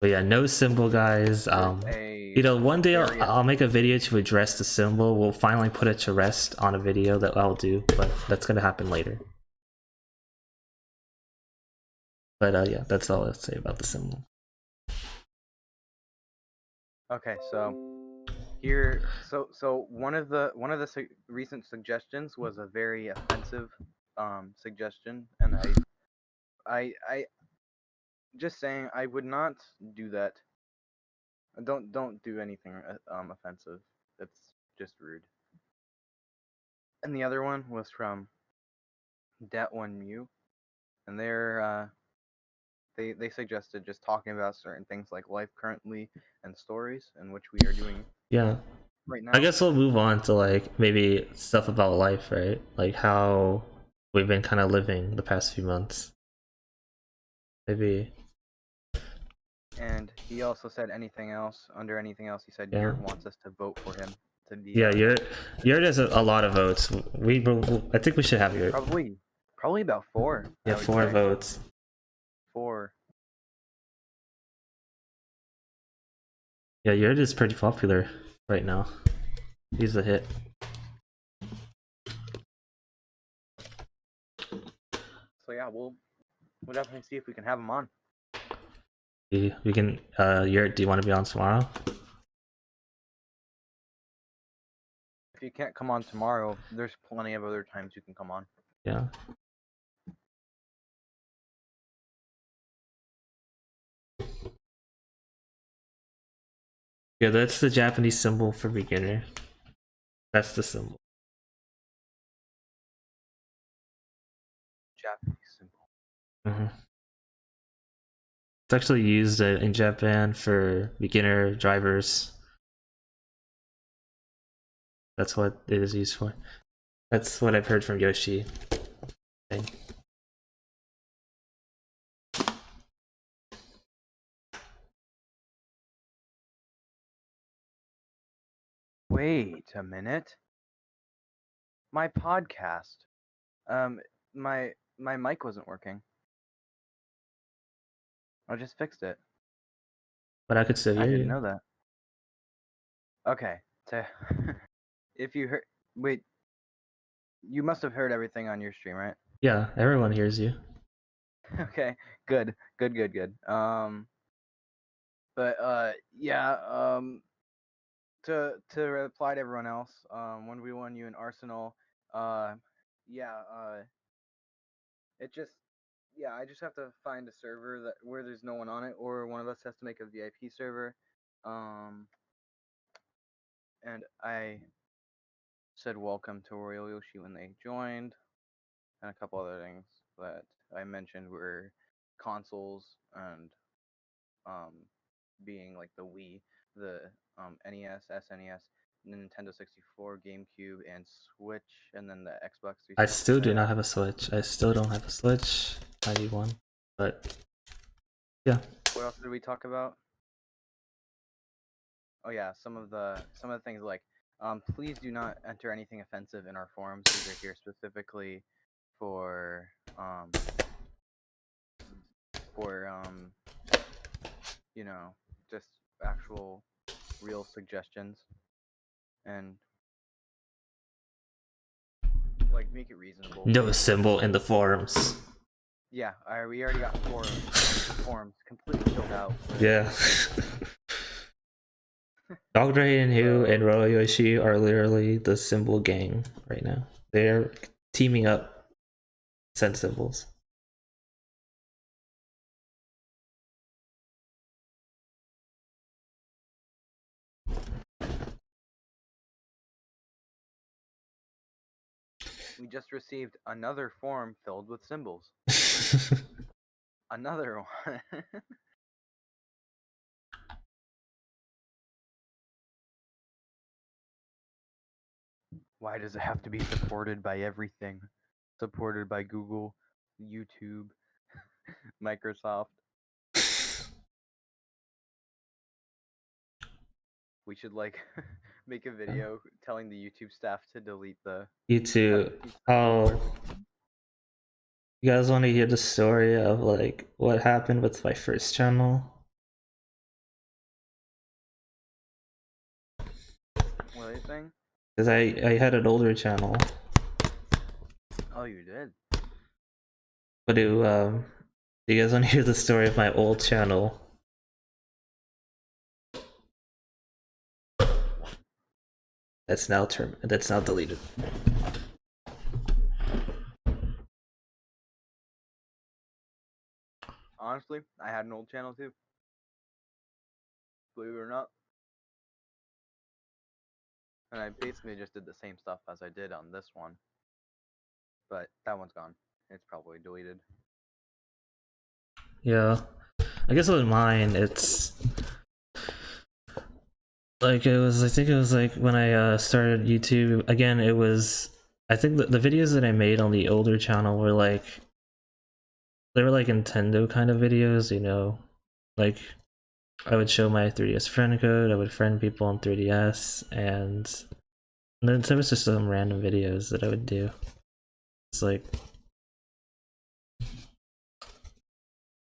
But yeah, no symbol, guys. You know, one day I'll make a video to address the symbol. We'll finally put it to rest on a video that I'll do, but that's gonna happen later. But yeah, that's all I'll say about the symbol. Okay, so Here, so one of the recent suggestions was a very offensive suggestion, and I just saying I would not do that. Don't do anything offensive. That's just rude. And the other one was from Dat1 Mew, and they suggested just talking about certain things like life currently and stories, and which we are doing Yeah. right now. I guess we'll move on to like maybe stuff about life, right? Like how we've been kind of living the past few months. Maybe. And he also said anything else. Under anything else, he said Yeah. Yurt wants us to vote for him to be. Yeah, Yurt has a lot of votes. I think we should have Yurt. Probably about 4. Yeah, 4 votes. 4. Yeah, Yurt is pretty popular right now. He's a hit. So yeah, we'll definitely see if we can have him on. We can. Yurt, do you want to be on tomorrow? If you can't come on tomorrow, there's plenty of other times you can come on. Yeah. Yeah, that's the Japanese symbol for beginner. That's the symbol. Japanese symbol. Mm-hmm. It's actually used in Japan for beginner drivers. That's what it is used for. That's what I've heard from Yoshi. Okay. Wait a minute. My podcast. My mic wasn't working. I just fixed it. But I could still hear I didn't you. know that. Okay. If you heard, wait, you must have heard everything on your stream, right? Yeah, everyone hears you. Okay. Good. But yeah. To reply to everyone else, 1v1 you in Arsenal. Yeah. It just, yeah, I just have to find a server where there's no one on it, or one of us has to make a VIP server. And I said welcome to Royal Yoshi when they joined, and a couple other things that I mentioned were consoles and being like the Wii, the NES, SNES, Nintendo 64, GameCube, and Switch, and then the Xbox 360. I still do not have a Switch. I still don't have a Switch. I need one. But yeah. What else did we talk about? Oh yeah, some of the things like please do not enter anything offensive in our forums. These are here specifically for you know, just actual real suggestions, and like make it reasonable. No symbol in the forums. Yeah, we already got forums completely filled out. Yeah. Dr. and Hugh and Royal Yoshi are literally the symbol gang right now. They're teaming up, send symbols. We just received another form filled with symbols. Another one. Why does it have to be supported by everything? Supported by Google, YouTube, Microsoft. We should like make a video telling the YouTube staff to delete the YouTube. Oh, you guys want to hear the story of like what happened with my first channel? What are you saying? Because I had an older channel. Oh, you did? But do you guys want to hear the story of my old channel? That's now deleted. Honestly, I had an old channel too. Believe it or not. And I basically just did the same stuff as I did on this one. But that one's gone. It's probably deleted. Yeah, I guess with mine, it's like I think it was like when I started YouTube again. It was, I think the videos that I made on the older channel were like, they were like Nintendo kind of videos, you know, like I would show my 3DS friend code, I would friend people on 3DS, and then there was just some random videos that I would do. It's like,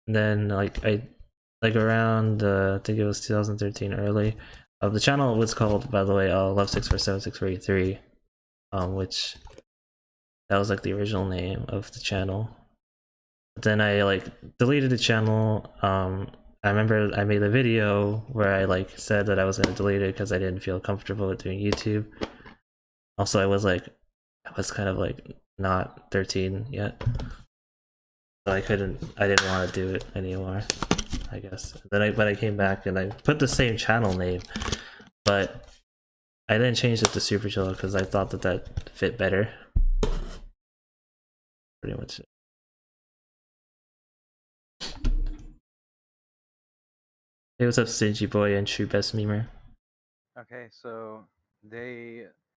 then like around I think it was 2013 early. The channel was called, by the way, Love6476483, which that was like the original name of the channel. But then I like deleted the channel. I remember I made a video where I like said that I was gonna delete it because I didn't feel comfortable with doing YouTube. Also, I was kind of like not 13 yet, so I didn't want to do it anymore, I guess. But I came back and I put the same channel name, but I didn't change it to SuperChelo because I thought that fit better. Pretty much it. Hey, what's up, Stingy Boy and True Best Memer? Okay, so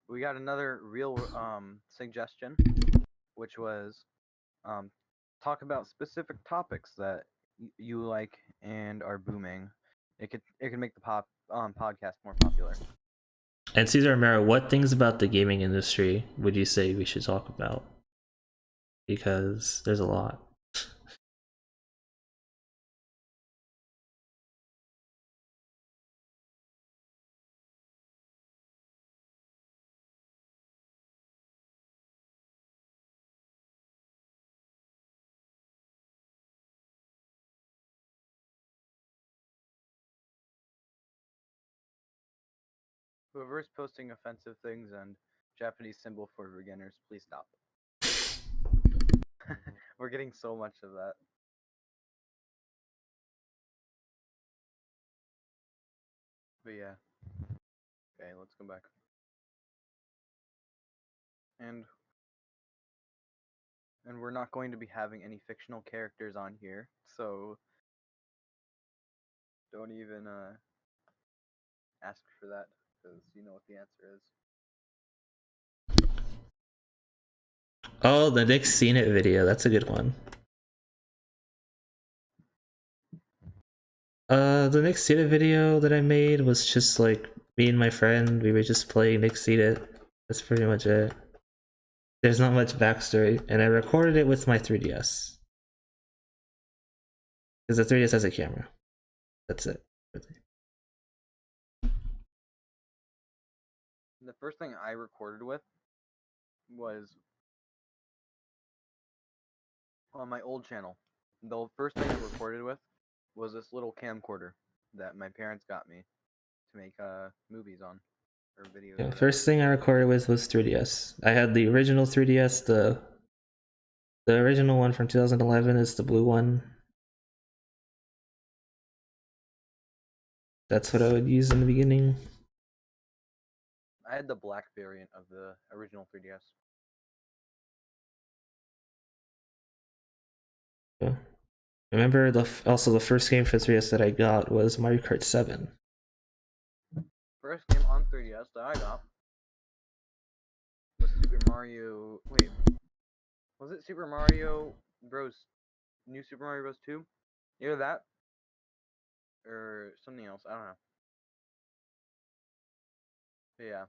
we got another real suggestion, which was talk about specific topics that you like and are booming. It could make the podcast more popular. And Cesar Romero, what things about the gaming industry would you say we should talk about? Because there's a lot. Whoever's posting offensive things and Japanese symbol for beginners, please stop. We're getting so much of that. But yeah. Okay, let's go back. And we're not going to be having any fictional characters on here, so don't even ask for that, because you know what the answer is. Oh, the Nick Seen It video. That's a good one. The Nick Seen It video that I made was just like me and my friend. We were just playing Nick Seen It. That's pretty much it. There's not much backstory, and I recorded it with my 3DS. Because the 3DS has a camera. That's it. The first thing I recorded with was on my old channel. The first thing I recorded with was this little camcorder that my parents got me to make movies on, or videos. Yeah, first thing I recorded with was 3DS. I had the original 3DS. The original one from 2011 is the blue one. That's what I would use in the beginning. I had the black variant of the original 3DS. Yeah. Remember also the first game for 3DS that I got was Mario Kart 7. First game on 3DS that I got was Super Mario. Wait, was it Super Mario Bros. New Super Mario Bros. 2? Either that or something else. I don't know. But yeah.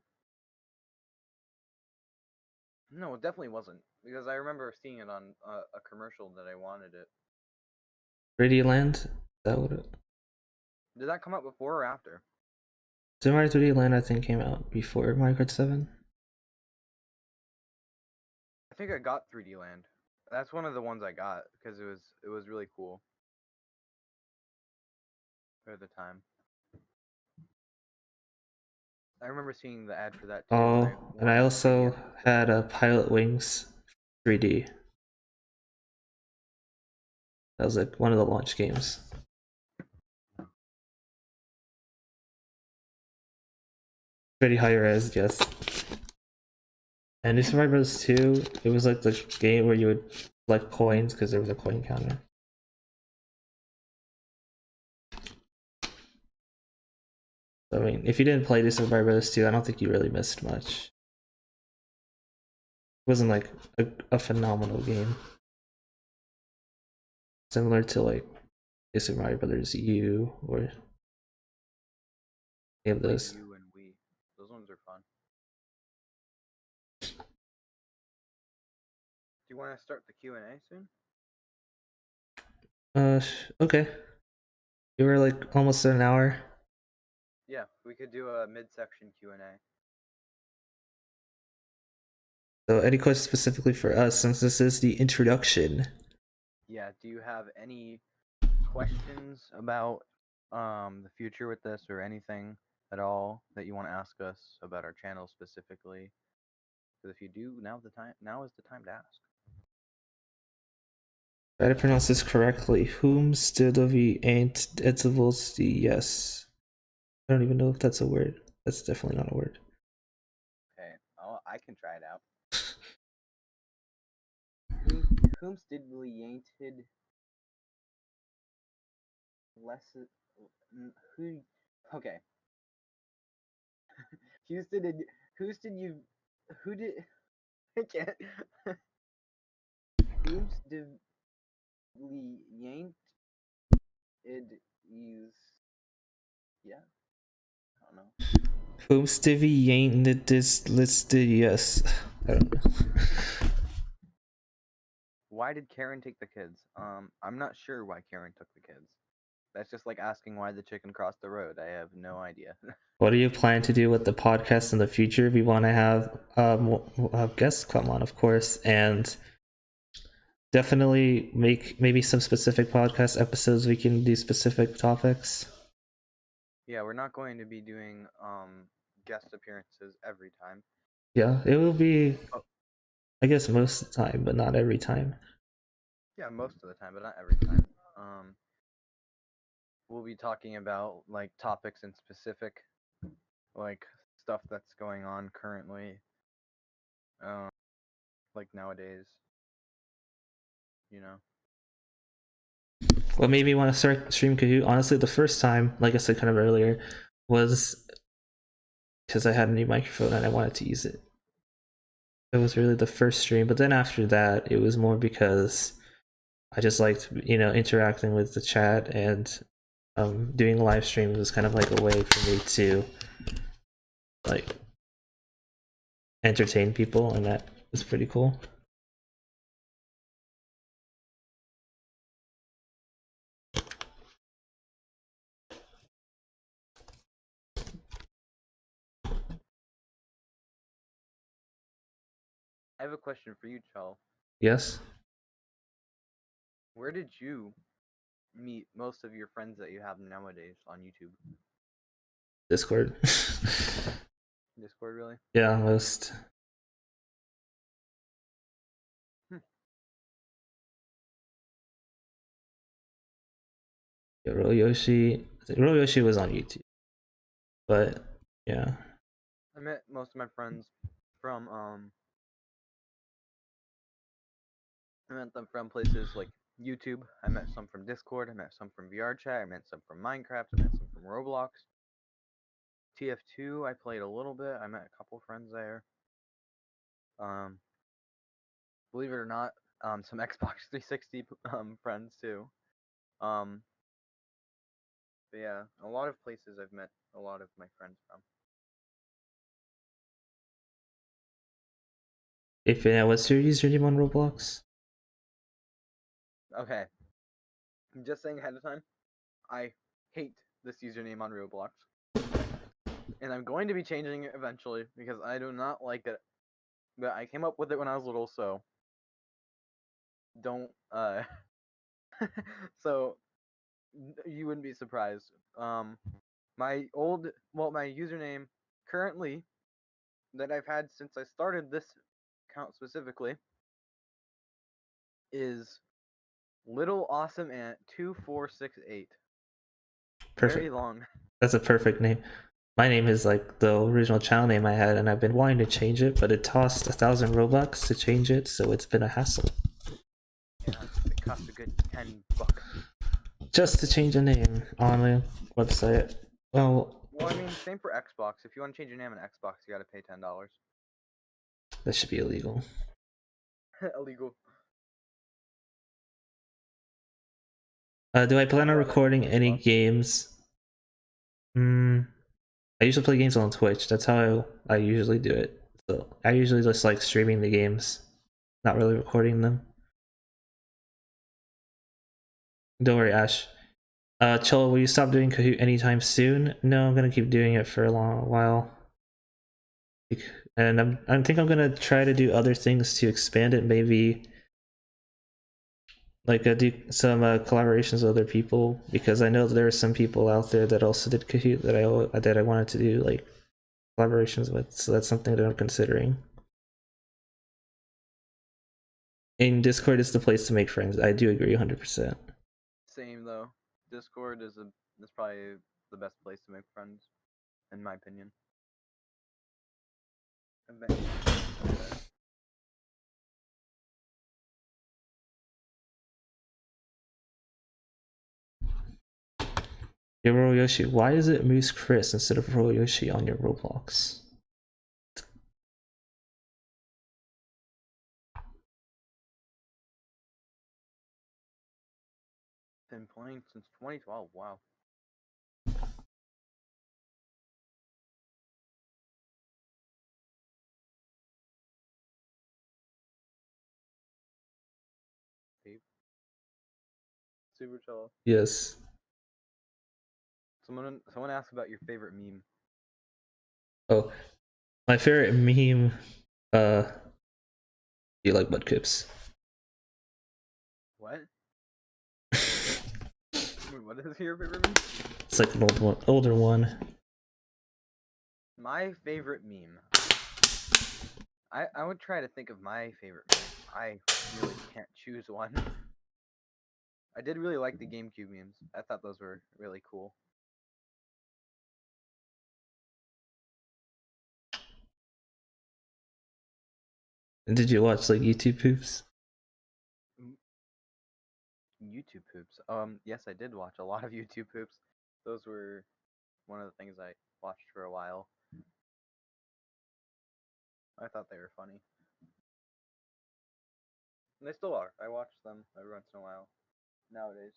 No, it definitely wasn't, because I remember seeing it on a commercial that I wanted it. 3D Land? Is that what it? Did that come out before or after? Super Mario 3D Land, I think, came out before Mario Kart 7. I think I got 3D Land. That's one of the ones I got because it was really cool at the time. I remember seeing the ad for that too, and I Oh, and I wanted a 3D also episode. had a Pilot Wings 3D. That was like one of the launch games. Pretty high res, yes. And New Super Mario Bros. 2, it was like the game where you would collect coins because there was a coin counter. So, I mean, if you didn't play New Super Mario Bros. 2, I don't think you really missed much. It wasn't like a phenomenal game. Similar to like New Super Mario Brothers U or any of Like those. U and Wii. Those ones are fun. Do you want to start the Q&A soon? Okay. You were like almost an hour. Yeah, we could do a midsection Q&A. So, any questions specifically for us since this is the introduction? Yeah, do you have any questions about the future with this or anything at all that you want to ask us about our channel specifically? Because if you do, now is the time to ask. Try to pronounce this correctly. Whom stidovi ain't etzavos the yes. I don't even know if that's a word. That's definitely not a word. Okay, I can try it out. Whom stidly yainted less who okay. Houston did Houston you who did I can't whom stidly yainted is yeah, I don't know. Whom stivy ain't this listed yes. I don't know. Why did Karen take the kids? I'm not sure why Karen took the kids. That's just like asking why the chicken crossed the road. I have no idea. What do you plan to do with the podcast in the future? We want to have guests come on, of course, and definitely make maybe some specific podcast episodes. We can do specific topics. Yeah, we're not going to be doing guest appearances every time. Yeah, it will be, Oh. I guess, most of the time, but not every time. Yeah, most of the time, but not every time. We'll be talking about like topics in specific, like stuff that's going on currently, um, like nowadays. You know. What made me want to start Stream Kahoot? Honestly, the first time, like I said kind of earlier, was because I had a new microphone and I wanted to use it. It was really the first stream, but then after that, it was more because I just liked, interacting with the chat, and doing live streams was kind of like a way for me to like entertain people, and that was pretty cool. I have a question for you, Chell. Yes. Where did you meet most of your friends that you have nowadays on YouTube? Discord. Discord, really? Yeah, most. Hmm. Yeah, Roll Yoshi. Roll Yoshi was on YouTube, but yeah. I met most of my friends from I met them from places like YouTube. I met some from Discord. I met some from VR chat. I met some from Minecraft. I met some from Roblox. TF2, I played a little bit. I met a couple friends there. Um, believe it or not, some Xbox 360 friends too. Um, but yeah, a lot of places I've met a lot of my friends from. If what's your username on Roblox? Okay, I'm just saying ahead of time, I hate this username on Roblox, and I'm going to be changing it eventually because I do not like it. But I came up with it when I was little, so don't so you wouldn't be surprised. My username currently that I've had since I started this account specifically is Little Awesome Ant 2468. Very Perfect. long. That's a perfect name. My name is like the original channel name I had, and I've been wanting to change it, but it cost 1,000 Robux to change it, so it's been a hassle. Yeah, it costs a good $10. Just to change a name on a website. Well, Well, I mean, same for Xbox. If you want to change your name on Xbox, you gotta pay $10. that should be illegal. Illegal. Do I plan on Well, that's recording any $20. games? I usually play games on Twitch. That's how I usually do it. So I usually just like streaming the games, not really recording them. Don't worry, Ash. Cholo, will you stop doing Kahoot anytime soon? No, I'm gonna keep doing it for a long while. And I think I'm gonna try to do other things to expand it. Maybe like do some collaborations with other people, because I know there are some people out there that also did Kahoot that I wanted to do like collaborations with. So that's something that I'm considering. And Discord is the place to make friends. I do agree 100%. Same though. Discord is probably the best place to make friends, in my opinion. Yo, Yoshi, why is it Moose Chris instead of Royal Yoshi on your Roblox? Been playing since 2012. Wow. SuperChelo. Yes. Someone asked about your favorite meme. Oh, my favorite meme. Do you like Mudkips? What? Wait, what is your favorite meme? It's like an older one. My favorite meme. I would try to think of my favorite meme. I really can't choose one. I did really like the GameCube memes. I thought those were really cool. Did you watch like YouTube poops? YouTube poops. Yes, I did watch a lot of YouTube poops. Those were one of the things I watched for a while. I thought they were funny. And they still are. I watch them every once in a while nowadays.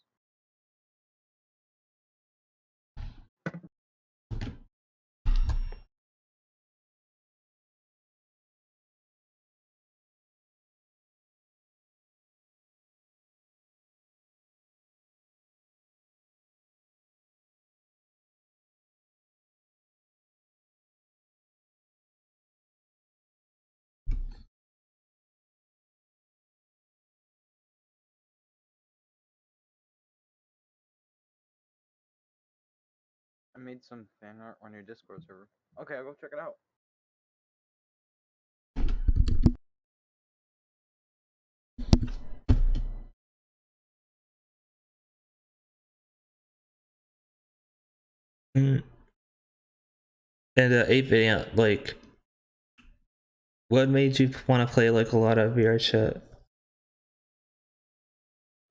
I made some fan art on your Discord server. Okay, I'll go check it out. Mm. And 8-bit, like, what made you want to play like a lot of VR chat?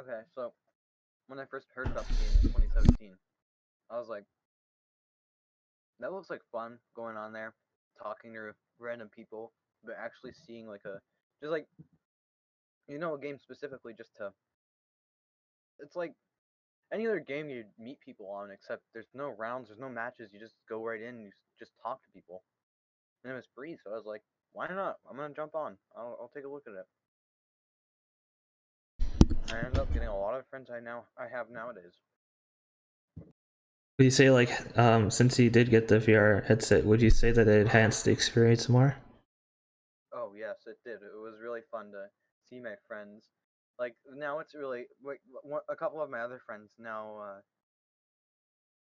Okay, so when I first heard about the game in 2017, I was like, that looks like fun going on there, talking to random people, but actually seeing like just like, a game specifically just to, it's like any other game you'd meet people on, except there's no rounds, there's no matches, you just go right in and you just talk to people. And it was free, so I was like, why not? I'm gonna jump on. I'll take a look at it. I ended up getting a lot of friends I have nowadays. Would you say like, since you did get the VR headset, would you say that it enhanced the experience more? Oh yes, it did. It was really fun to see my friends. Like now, it's really a couple of my other friends now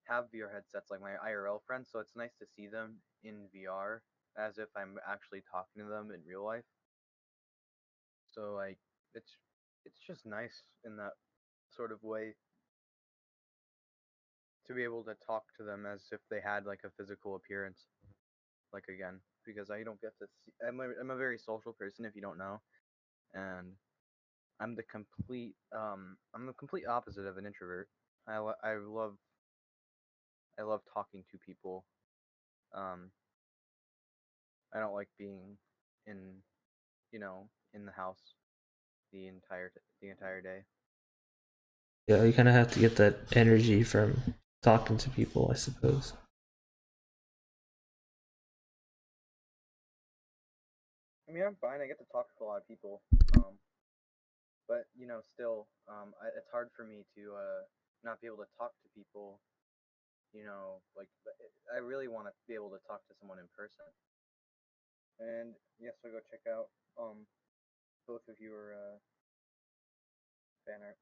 have VR headsets like my IRL friends, so it's nice to see them in VR as if I'm actually talking to them in real life. So like it's just nice in that sort of way to be able to talk to them as if they had like a physical appearance. Like again, because I don't get to see. I'm a very social person if you don't know, and I'm the complete opposite of an introvert. I love talking to people. Um, I don't like being in in the house the entire day. Yeah, you kind of have to get that energy from talking to people, I suppose. I mean, I'm fine. I get to talk to a lot of people. But still, it's hard for me to not be able to talk to people. Like I really want to be able to talk to someone in person. And yes, we'll go check out both of your fan art.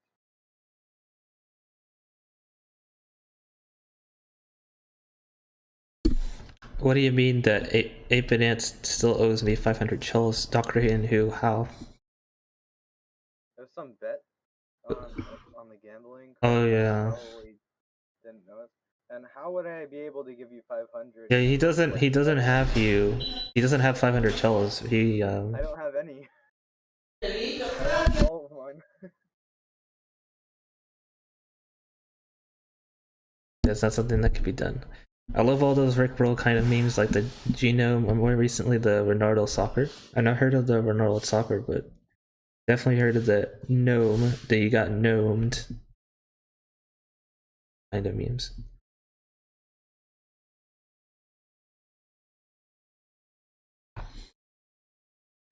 What do you mean that 8-Bit Ants still owes me 500 chills? Dr. Hayden, who, how? There's some bet on the gambling Oh, card that you yeah. probably didn't notice. And how would I be able to give you 500 Yeah, if he it was doesn't, like he doesn't betting? have you. He doesn't have 500 chills. I don't have any. I lost all of mine. That's not something that could be done. I love all those Rickroll kind of memes, like the genome, or more recently the Ronaldo soccer. I've not heard of the Ronaldo soccer, but definitely heard of the gnome that you got gnomed kind of memes.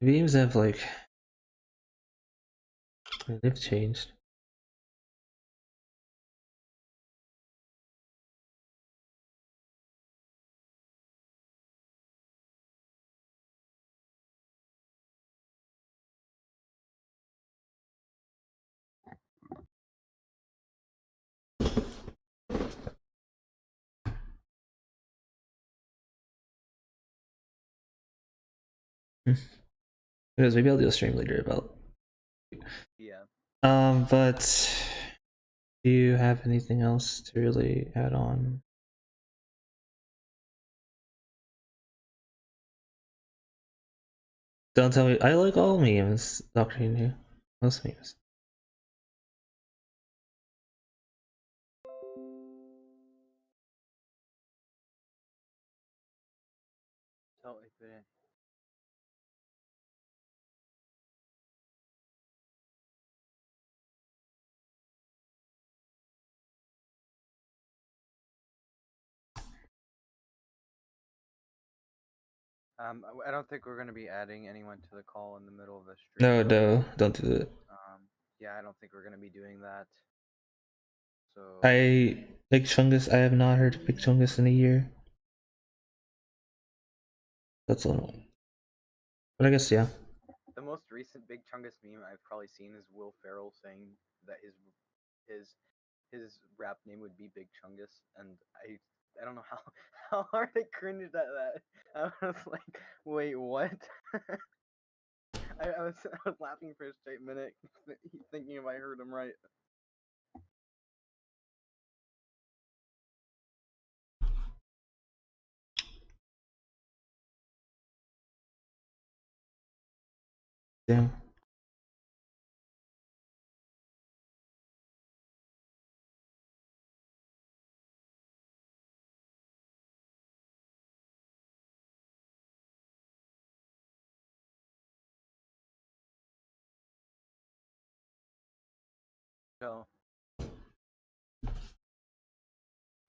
Memes have like they've changed. Because maybe I'll do a stream later about. Yeah. But do you have anything else to really add on? Don't tell me. I like all memes, Doctor Who. Most memes. Totally fit in. I don't think we're gonna be adding anyone to the call in the middle of a stream. No, no, don't do that. Yeah, I don't think we're gonna be doing that. So Big Chungus. I have not heard of Big Chungus in a year. That's all. But I guess yeah. the most recent Big Chungus meme I've probably seen is Will Ferrell saying that his his rap name would be Big Chungus, and I don't know how how hard I cringed at that. I was like, wait, what? I was laughing for a straight minute, thinking if I heard him right. Yeah. So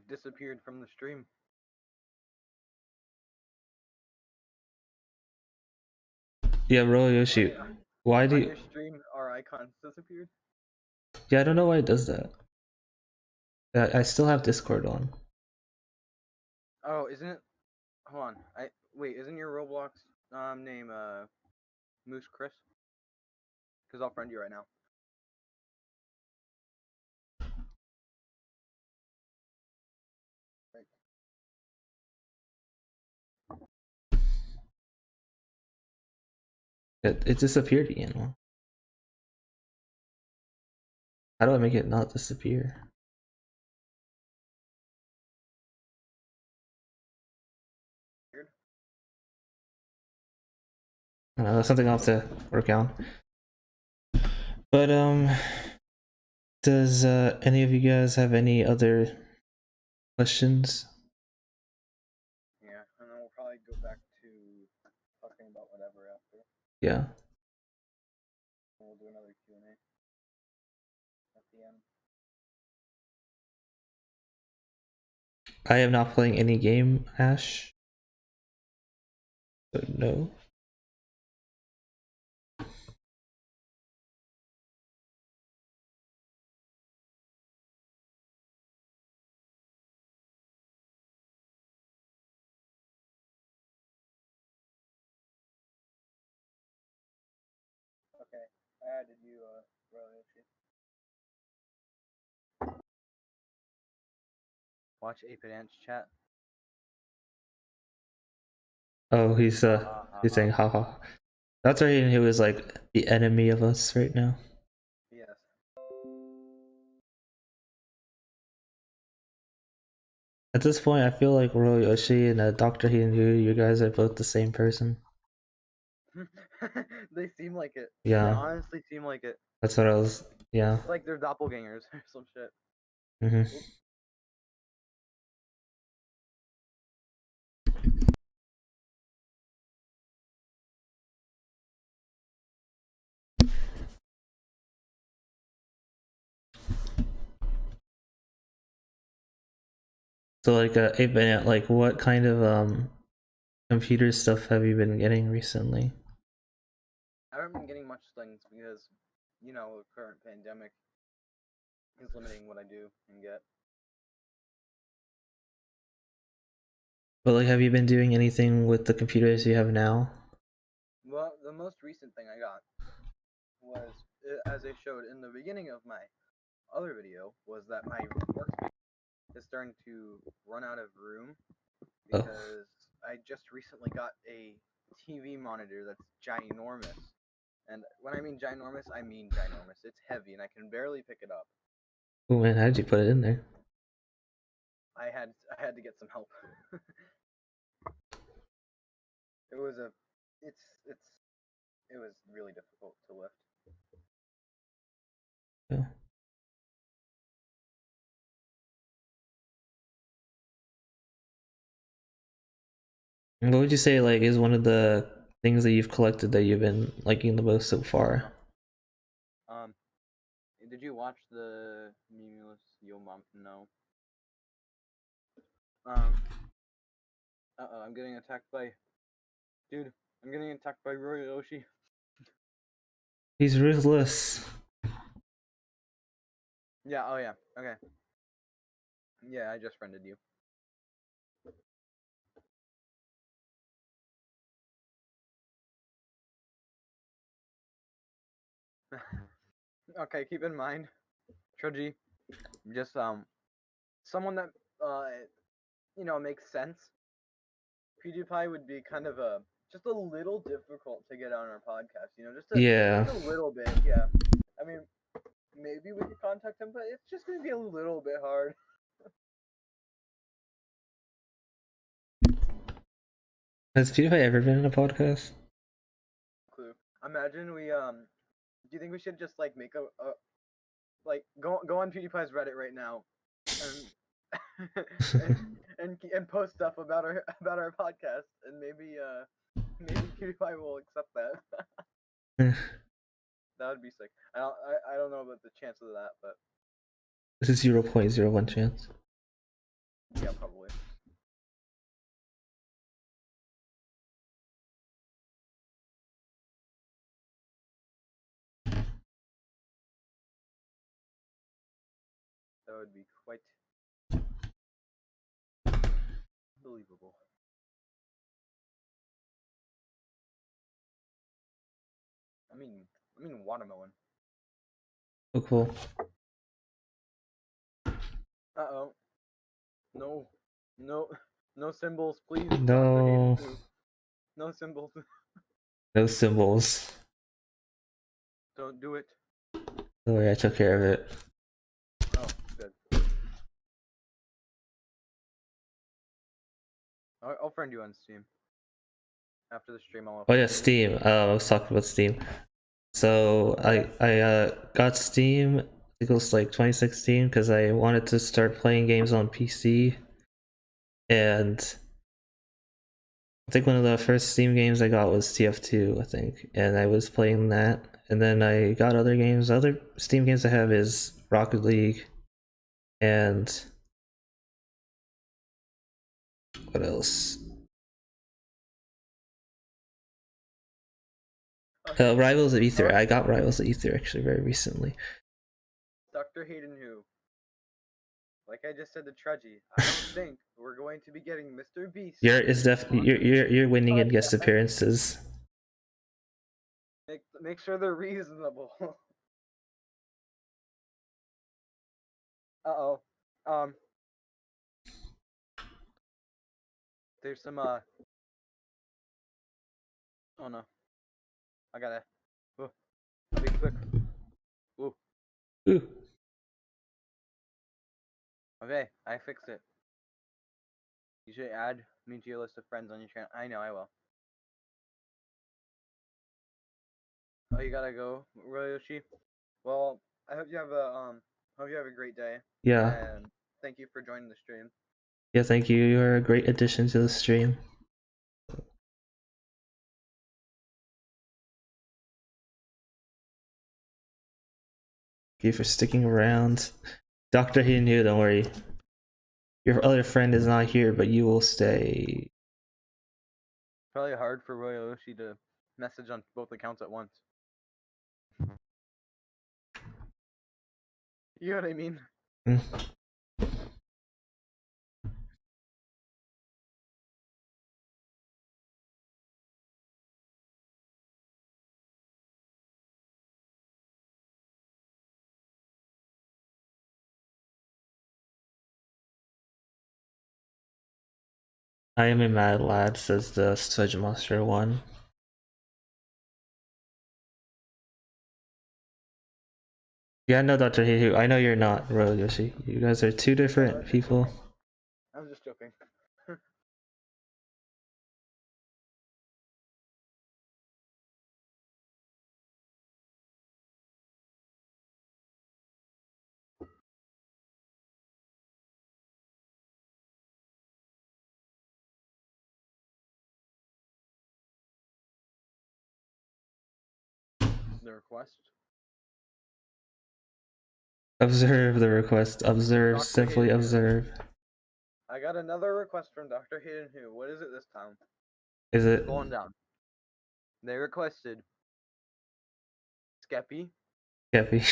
disappeared from the stream. Yeah, Royal On Yoshi. your Why do on you... your stream, our icons disappeared. Yeah, I don't know why it does that. I still have Discord on. Oh, isn't it? Hold on. I wait. Isn't your Roblox name Moose Chris? Because I'll friend you right now. It disappeared again. How do I make it not disappear? I don't know, that's something I'll have to work on. But does any of you guys have any other questions? Yeah, and then we'll probably go back to talking about whatever after. Yeah. And we'll do another Q&A at the end. I am not playing any game, Ash. So no. Okay, I added you, Royoshi. Watch Ep1's chat. Oh, he's saying haha. That's right, he was like the enemy of us right now. Yes. At this point, I feel like Royoshi and Dr. Hindu, you guys are both the same person. They seem like it. Yeah. They honestly seem like it. That's what I was. Yeah. It's like they're doppelgangers or some shit. Mm-hmm. So like like what kind of computer stuff have you been getting recently? I haven't been getting much things because, you know, the current pandemic is limiting what I do and get. But like have you been doing anything with the computers you have now? Well, the most recent thing I got was, as I showed in the beginning of my other video, was that my workspace is starting to run out of room because I just recently got a TV monitor that's ginormous. And when I mean ginormous, I mean ginormous. It's heavy and I can barely pick it up. Oh man, how did you put it in there? I had to get some help. It was a it was really difficult to lift. Yeah. And what would you say like is one of the things that you've collected that you've been liking the most so far? Did you watch the Mimulus Yo Mom? No. I'm getting attacked by, dude. I'm getting attacked by Royoshi. He's ruthless. Yeah. Oh yeah. Okay. Yeah, I just friended you. Okay, keep in mind, Troji, just someone that you know makes sense. PewDiePie would be kind of just a little difficult to get on our podcast. You know, Yeah. just a little bit. Yeah. I mean, maybe we could contact him, but it's just gonna be a little bit hard. Has PewDiePie ever been in a podcast? Clue. Imagine we Do you think we should just like make a like go on PewDiePie's Reddit right now, and and post stuff about our podcast, and maybe PewDiePie will accept that. That would be sick. I don't know about the chances of that, but This is 0.01 chance. yeah, probably. That would be quite believable. I mean watermelon. Oh cool. Uh-oh. No. No. No symbols, please. No. No symbols. No symbols. Don't do it. Don't worry, I took care of it. Oh, good. I'll friend you on Steam. After the stream, I'll. Oh yeah, Steam. I was talking about Steam. So I got Steam. I think it was like 2016 because I wanted to start playing games on PC, and I think one of the first Steam games I got was TF2, I think, and I was playing that. And then I got other games. Other Steam games I have is Rocket League, and what else? Rivals of Ether. I got Rivals of Ether actually very recently. Dr. Hayden who? Like I just said to Trudgy, I don't think we're going to be getting Mr. Beast. You're winning in guest appearances. Make sure they're reasonable. Uh-oh. There's some oh no. I gotta be quick. Ooh. Ooh. Okay, I fixed it. You should add me to your list of friends on your channel. I know I will. Oh, you gotta go, Royoshi. Well, I hope you have a great day. Yeah. And thank you for joining the stream. Yeah, thank you. You're a great addition to the stream. Thank you for sticking around. Dr. Hindu, don't worry. Your other friend is not here, but you will stay. Probably hard for Royoshi to message on both accounts at once. You know what I mean? Mm. I am a mad lad, says the Sludge Monster one. Yeah, no, Dr. Hindu. I know you're not, Royoshi. You guys are two different people. I was just joking. The request. Observe the request. Observe. Dr. Simply Hayden. observe. I got another request from Dr. Hayden who. What is it this time? Is it? Scrolling down. They requested Skeppy. Skeppy.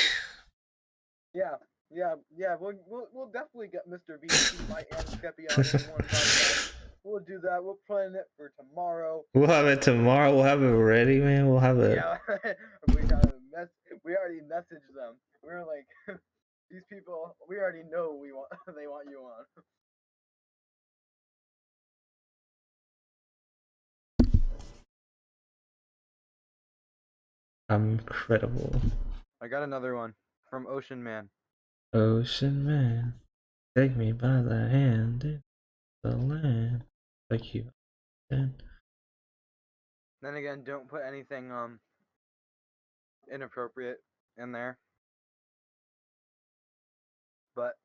Yeah. We'll definitely get Mr. Beast and Skeppy on in one podcast. We'll do that. We'll plan it for tomorrow. We'll have it tomorrow. We'll have it ready, man. We'll have it. Yeah, we already messaged them. We were like, these people. We already know they want you on. Incredible. I got another one from Ocean Man. Ocean man, take me by the hand in the land. Like you. Then again, don't put anything inappropriate in there. But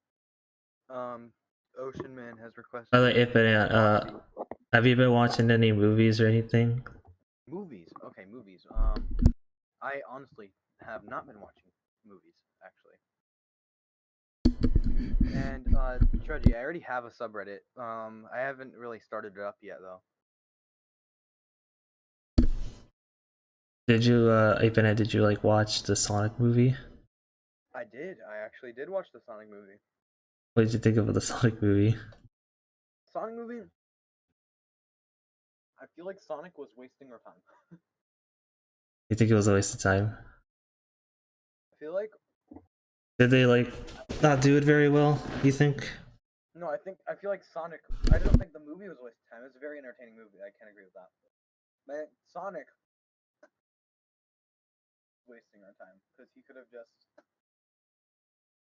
Ocean Man has requested. By the way, Ep1, have you been watching any movies or anything? Movies. Okay, movies. I honestly have not been watching movies actually. And Trudgy, I already have a subreddit. I haven't really started it up yet though. Did you, Ep1, did you like watch the Sonic movie? I did. I actually did watch the Sonic movie. What did you think of the Sonic movie? Sonic movie? I feel like Sonic was wasting our time. You think it was a waste of time? I feel like. Did they like not do it very well? You think? No, I feel like Sonic. I don't think the movie was a waste of time. It was a very entertaining movie. I can't agree with that. But Sonic wasting our time because he could have just.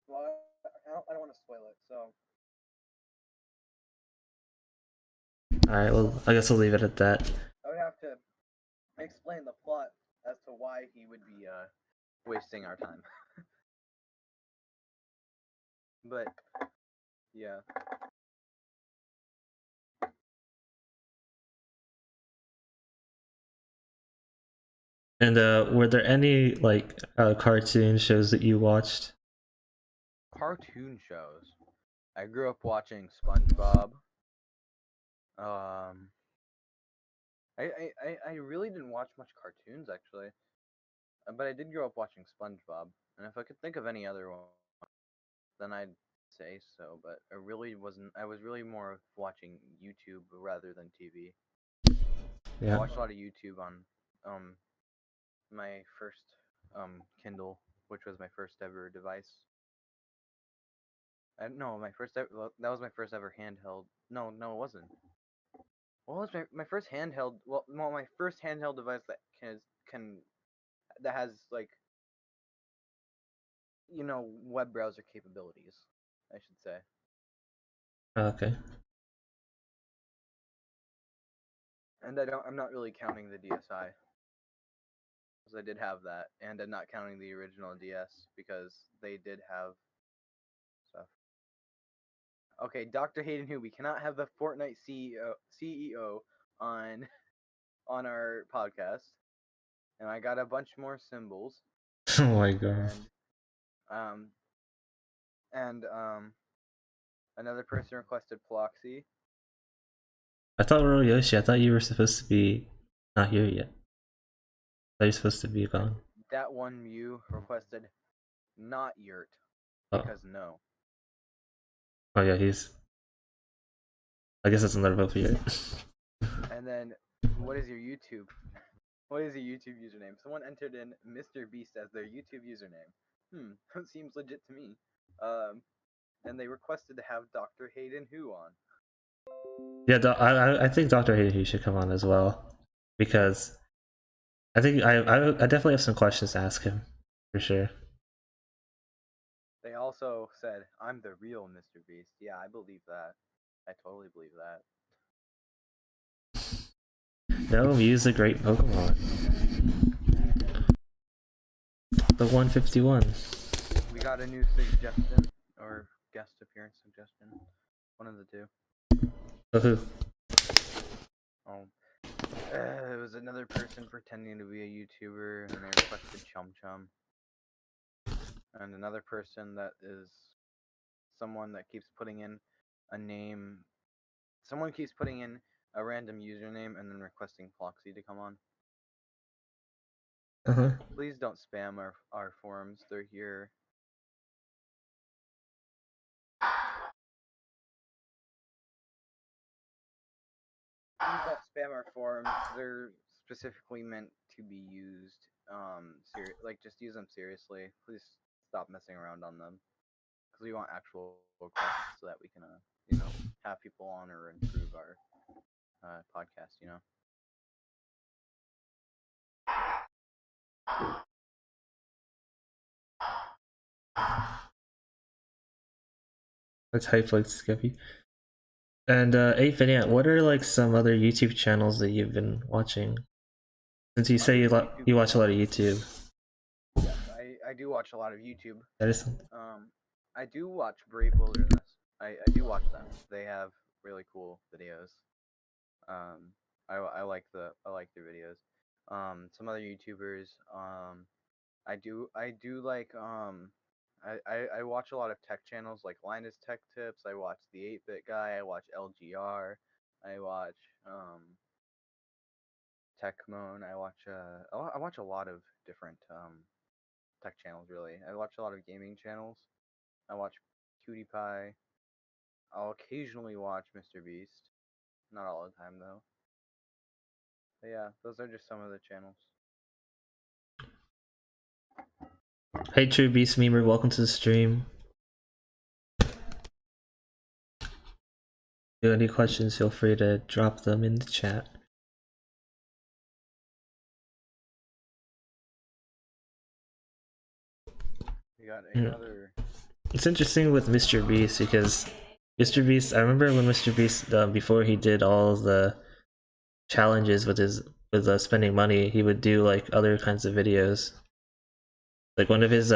Well, I don't want to spoil it, so. Alright, well, I guess we'll leave it at that. I would have to explain the plot as to why he would be wasting our time. But yeah. And were there any like cartoon shows that you watched? Cartoon shows. I grew up watching SpongeBob. I really didn't watch much cartoons actually, but I did grow up watching SpongeBob. And if I could think of any other one, then I'd say so. But I really wasn't. I was really more watching YouTube rather than TV. I Yeah. watched a lot of YouTube on my first Kindle, which was my first ever device. No, my first ever, that was my first ever handheld. No, it wasn't. What was my first handheld? Well, my first handheld device that can that has like web browser capabilities, I should say. Okay. And I'm not really counting the DSi, because I did have that, and I'm not counting the original DS because they did have stuff. Okay, Dr. Hayden Who, we cannot have the Fortnite CEO on our podcast. And I got a bunch more symbols. Oh my god. And another person requested Ploxy. I thought Yoshi, I thought you were supposed to be not here yet. I thought you're supposed to be gone. That one Mew requested not Yurt because no. Oh yeah, he's. I guess that's another vote for you. And then, what is your YouTube? What is your YouTube username? Someone entered in Mr. Beast as their YouTube username. That seems legit to me. And they requested to have Dr. Hayden Who on. Yeah, I think Dr. Hayden should come on as well, because I think I definitely have some questions to ask him, for sure. They also said, I'm the real Mr. Beast. Yeah, I believe that. I totally believe that. No, Mew's a great Pokemon. The 151. We got a new suggestion, or guest appearance suggestion. One of the two. Oh, who? It was another person pretending to be a YouTuber, and they requested Chum Chum. And another person that is someone that keeps putting in a name. Someone keeps putting in a random username and then requesting Floxy to come on. Please don't spam our forums. They're here. Please don't spam our forums. They're specifically meant to be used. Like just use them seriously. Please stop messing around on them, because we want actual requests so that we can, have people on or improve our podcast. That's hype like Skippy. And Ep1, what are like some other YouTube channels that you've been watching? Since you say you watch a lot of YouTube. Yes, I do watch a lot of YouTube. That is. I do watch Brave Wilderness. I do watch them. They have really cool videos. I like their videos. Some other YouTubers. I do like I watch a lot of tech channels like Linus Tech Tips. I watch the 8-Bit Guy. I watch LGR. I watch Techmoan. I watch a lot of different tech channels really. I watch a lot of gaming channels. I watch PewDiePie. I'll occasionally watch Mr. Beast. Not all the time though. But yeah, those are just some of the channels. Hey True Beast Memer, welcome to the stream. If you have any questions, feel free to drop them in the chat. We got Yeah. another. It's interesting with Mr. Beast because Mr. Beast. I remember when Mr. Beast, before he did all the challenges with his spending money, he would do like other kinds of videos. Like one of his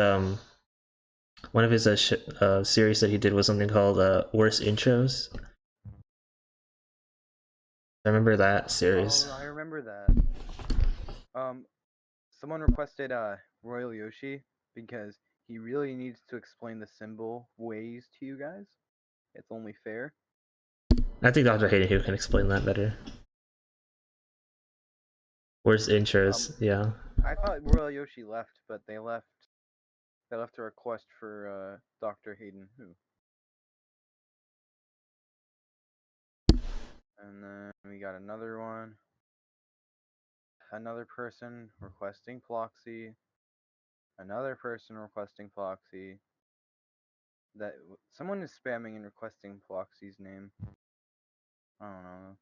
series that he did was something called worst intros. I remember that series. Oh, I remember that. Someone requested Royal Yoshi because he really needs to explain the symbol ways to you guys. It's only fair. I think Dr. Hayden here can explain that better. Worst intros, yeah. I thought Royal Yoshi left, but they left. They left a request for Dr. Hayden who. And then we got another one. Another person requesting Ploxy. Another person requesting Ploxy. That someone is spamming and requesting Ploxy's name. I don't know.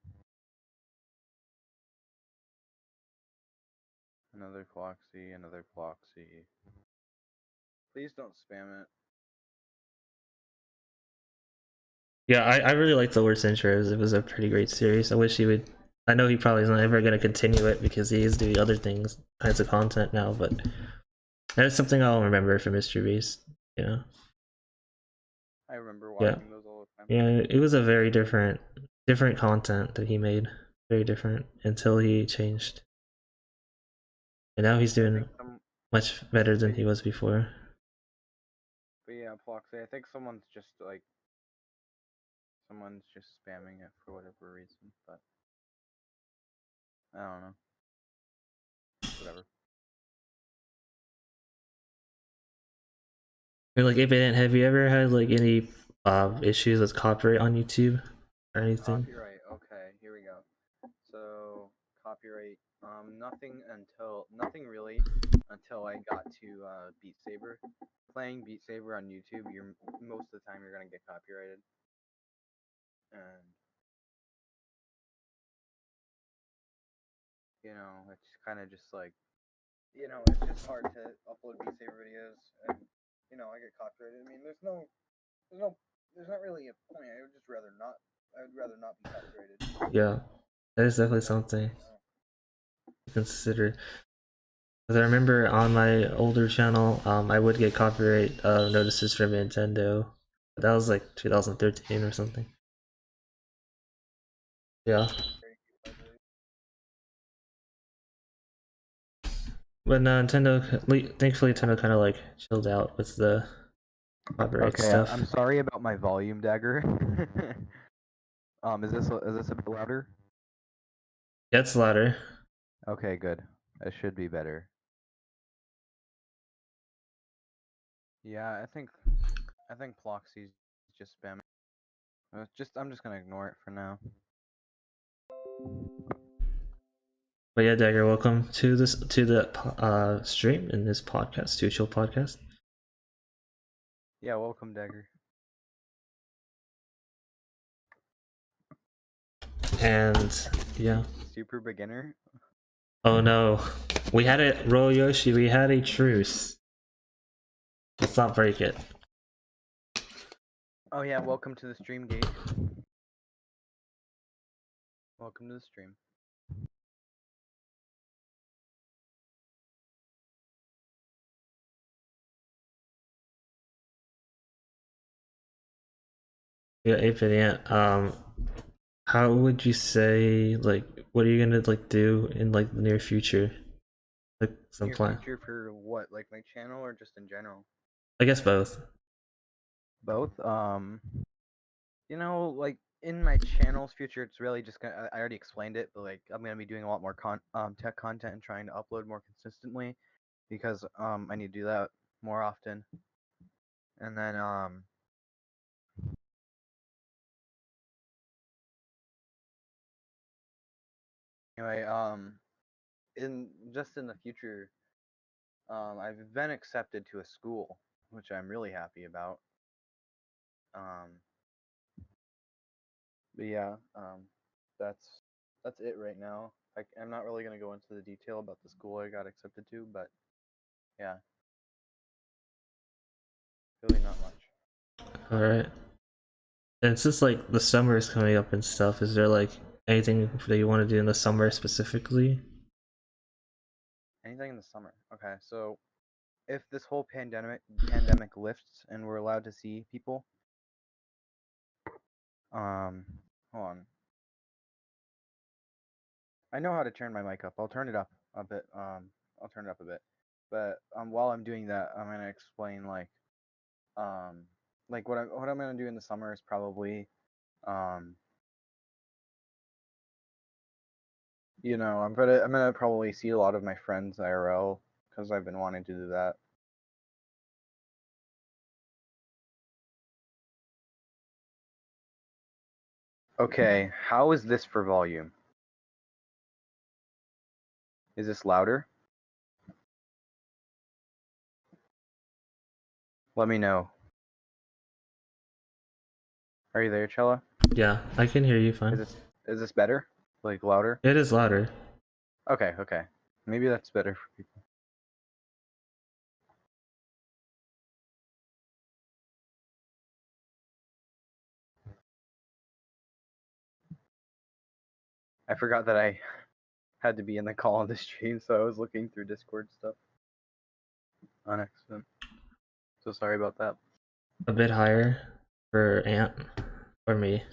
Another Ploxy, another Ploxy. Please don't spam it. Yeah, I really like the worst intros. It was a pretty great series. I wish he would. I know he probably is not ever going to continue it because he is doing other things, kinds of content now, but that's something I'll remember for Mr. Beast. You know? I remember Yeah. watching those all the time. Yeah, it was a very different content that he made. Very different until he changed. And now he's doing much better than he was before. But yeah, Ploxy, I think someone's just spamming it for whatever reason, but I don't know. Whatever. Or like, Ep1, have you ever had like any issues with copyright on YouTube or anything? Copyright. Okay, here we go. So copyright. Nothing really until I got to Beat Saber. Playing Beat Saber on YouTube, you're most of the time you're gonna get copyrighted, and it's kind of just like it's just hard to upload Beat Saber videos, and I get copyrighted. I mean, there's not really a point. I would just rather not. I would rather not be copyrighted. Yeah, that is definitely something to consider. Because I remember on my older channel, I would get copyright notices from Nintendo. But that was like 2013 or something. Yeah. But Nintendo, thankfully, Nintendo kind of like chilled out with the copyright stuff. I'm sorry about my volume, Dagger. Is this a bit louder? Yeah, it's louder. Okay, good. It should be better. Yeah, I think Ploxy's just spamming. I'm just gonna ignore it for now. But yeah, Dagger, welcome to the stream in this podcast, SuperChelo podcast. Yeah, welcome, Dagger. And yeah. Super beginner. Oh no, we had a Royal Yoshi. We had a truce. Let's not break it. Oh yeah, welcome to the stream, Gage. Welcome to the stream. Yeah, Ep1, how would you say, like, what are you gonna like do in like the near future? Like some Near plan? future for what? Like my channel or just in general? I guess both. Both. Like in my channel's future, it's really just gonna. I already explained it, but like I'm gonna be doing a lot more tech content and trying to upload more consistently, because I need to do that more often. And then anyway, in the future, I've been accepted to a school, which I'm really happy about. But yeah, that's it right now. I'm not really gonna go into the detail about the school I got accepted to, but yeah. Really not much. Alright. And since like the summer is coming up and stuff, is there like anything that you want to do in the summer specifically? Anything in the summer. Okay, so if this whole pandemic lifts and we're allowed to see people, hold on. I know how to turn my mic up. I'll turn it up a bit. I'll turn it up a bit. But while I'm doing that, I'm gonna explain like what I'm gonna do in the summer is probably um I'm gonna probably see a lot of my friends IRL because I've been wanting to do that. Okay, how is this for volume? Is this louder? Let me know. Are you there, Chella? Yeah, I can hear you fine. Is this better? Like louder? It is louder. Okay, okay. Maybe that's better for people. I forgot that I had to be in the call on the stream, so I was looking through Discord stuff on accident. So sorry about that. A bit higher for Ant or me.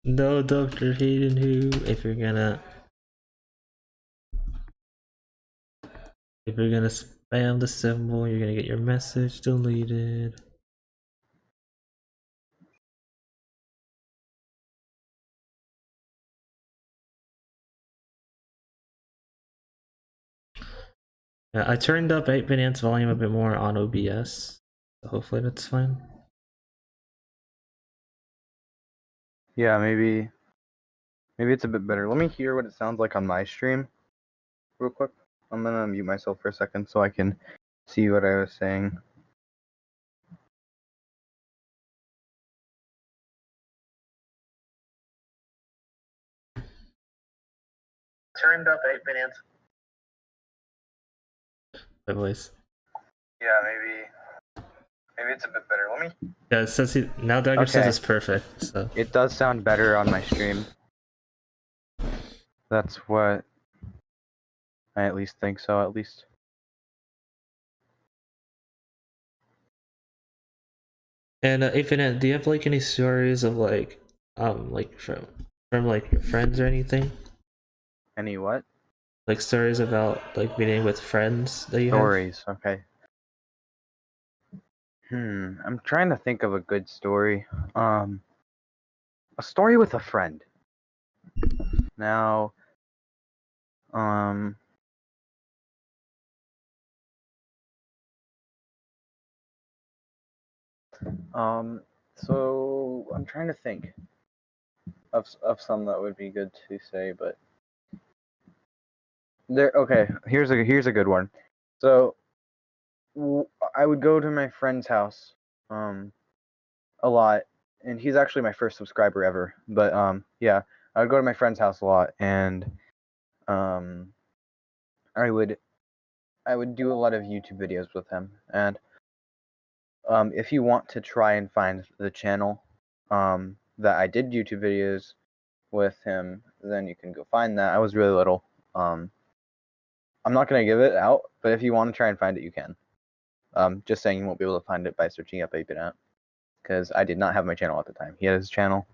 No, Dr. Hayden, who if you're gonna spam the symbol, you're gonna get your message deleted. Yeah, I turned up 8-bit Ant's volume a bit more on OBS, so hopefully that's fine. Yeah, maybe it's a bit better. Let me hear what it sounds like on my stream real quick. I'm gonna mute myself for a second so I can see what I was saying. Turned up 8-bit Ant. My voice. Yeah, maybe it's a bit better. Let me. Yeah, it says now Dagger says it's perfect, so. It does sound better on my stream. That's what I at least think so, at least. And 8-bit Ant, do you have like any stories of like from like your friends or anything? Any what? Like stories about like meeting with friends that you have? Stories, okay. I'm trying to think of a good story. A story with a friend. Now, so I'm trying to think of some that would be good to say, but there. Okay, here's a good one. So I would go to my friend's house, a lot, and he's actually my first subscriber ever. But yeah, I would go to my friend's house a lot, and I would do a lot of YouTube videos with him. And if you want to try and find the channel that I did YouTube videos with him, then you can go find that. I was really little. I'm not gonna give it out, but if you want to try and find it, you can. Just saying you won't be able to find it by searching up 8-bit Ant, because I did not have my channel at the time. He had his channel,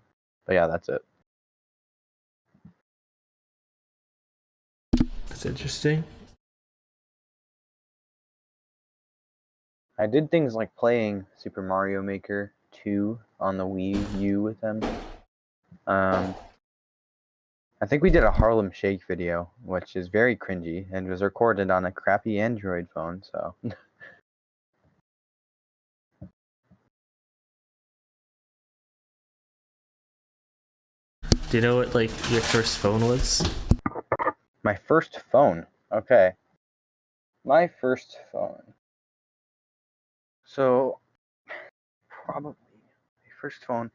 but yeah, that's it. That's interesting. I did things like playing Super Mario Maker 2 on the Wii U with him. I think we did a Harlem Shake video, which is very cringy and was recorded on a crappy Android phone, so. Do you know what like your first phone was? My first phone. Okay. My first phone. So probably my first phone.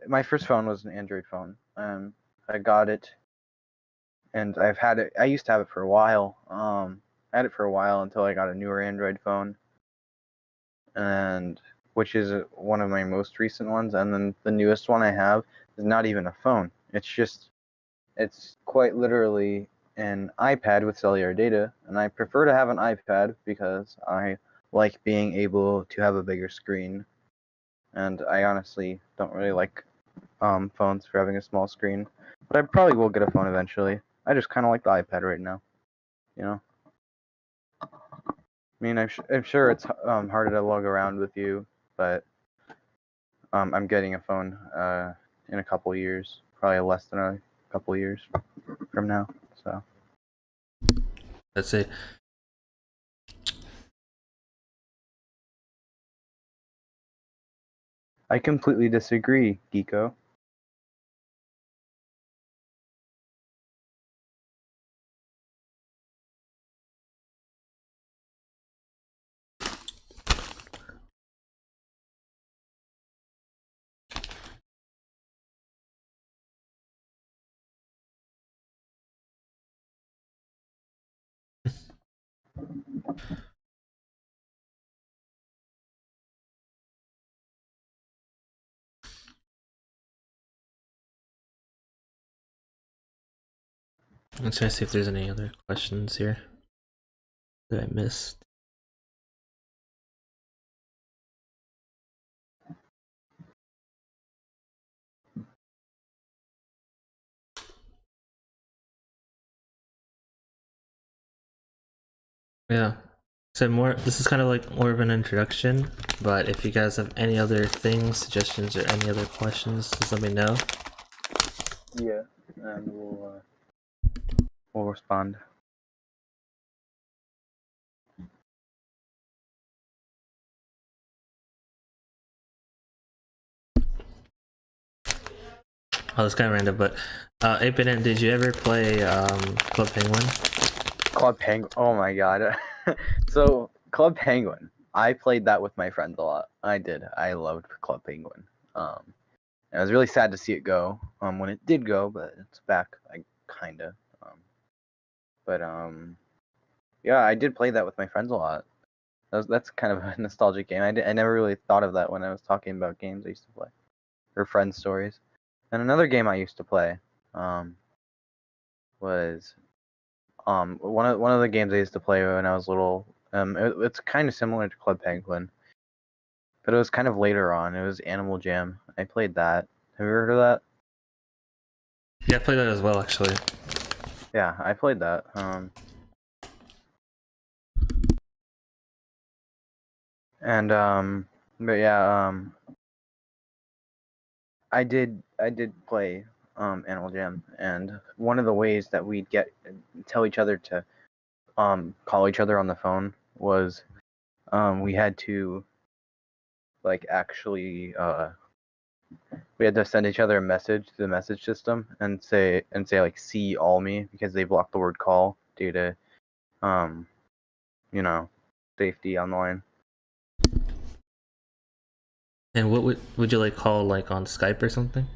My first phone was an Android phone. I got it and I've had it. I used to have it for a while. I had it for a while until I got a newer Android phone, and which is one of my most recent ones. And then the newest one I have is not even a phone. It's quite literally an iPad with cellular data, and I prefer to have an iPad because I like being able to have a bigger screen, and I honestly don't really like phones for having a small screen. But I probably will get a phone eventually. I just kind of like the iPad right now, you know. I mean, I'm sure it's harder to lug around with you, but I'm getting a phone in a couple years, probably less than a couple years from now. So Let's see. I completely disagree, Geeko. I'm trying to see if there's any other questions here that I missed. Yeah. So this is kind of like more of an introduction, but if you guys have any other things, suggestions, or any other questions, just let me know. Yeah, and we'll respond. Oh, it's kind of random, but Ep1, did you ever play Club Penguin? Club Penguin. Oh my god. So Club Penguin. I played that with my friends a lot. I did. I loved Club Penguin. I was really sad to see it go. When it did go, but it's back. I kinda. But yeah, I did play that with my friends a lot. That's kind of a nostalgic game. I never really thought of that when I was talking about games I used to play or friend stories. And another game I used to play was one of the games I used to play when I was little. It's kind of similar to Club Penguin, but it was kind of later on. It was Animal Jam. I played that. Have you heard of that? Yeah, I played that as well, actually. Yeah, I played that. But yeah, I did play Animal Jam, and one of the ways that we'd tell each other to call each other on the phone was we had to like actually we had to send each other a message to the message system and say like "see all me" because they blocked the word call due to um you know safety online. And what would you like call like on Skype or something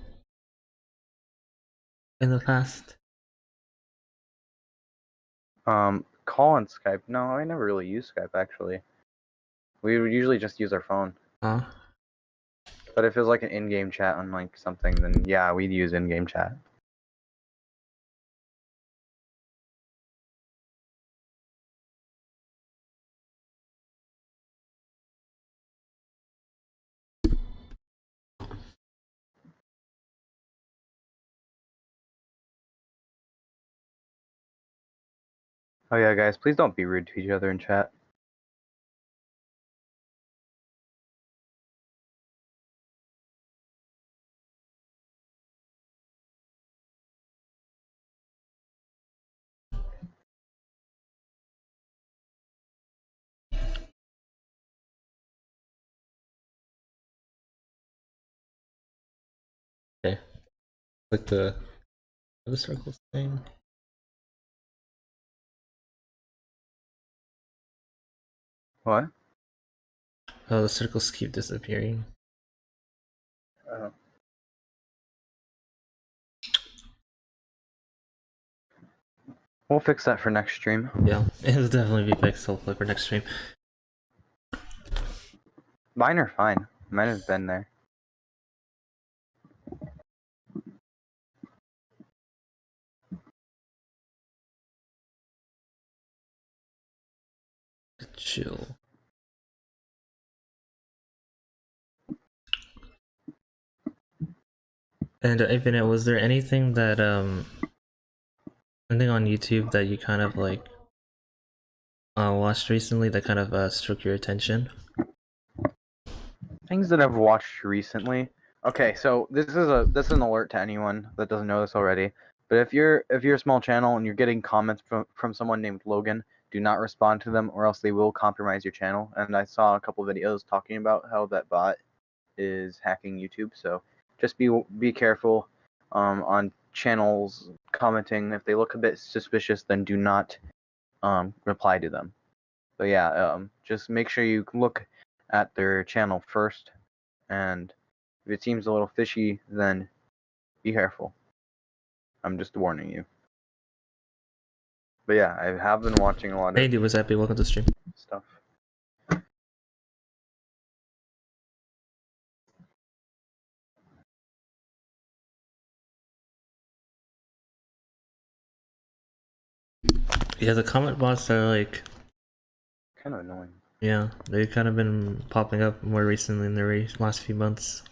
in the past? Call on Skype. No, I never really use Skype actually. We would usually just use our phone. Huh? But if it was like an in-game chat on like something, then yeah, we'd use in-game chat. Oh yeah, guys, please don't be rude to each other in chat. Okay. Click the circles thing. What? Oh, the circles keep disappearing. Uh, We'll fix that for next stream. Yeah, it'll definitely be fixed hopefully for next stream. Mine are fine. Mine have been there. Chill. And Infinite, was there anything that anything on YouTube that you kind of like watched recently that kind of struck your attention? Things that I've watched recently. Okay, so this is an alert to anyone that doesn't know this already. But if you're a small channel and you're getting comments from someone named Logan, do not respond to them or else they will compromise your channel. And I saw a couple videos talking about how that bot is hacking YouTube. So just be careful on channels commenting. If they look a bit suspicious, then do not reply to them. But yeah, just make sure you look at their channel first, and if it seems a little fishy, then be careful. I'm just warning you. But yeah, I have been watching a lot Hey of dude, what's happy? Welcome to the stream. stuff. Yeah, the comment bots are like, Kind of annoying. yeah, they've kind of been popping up more recently in the last few months.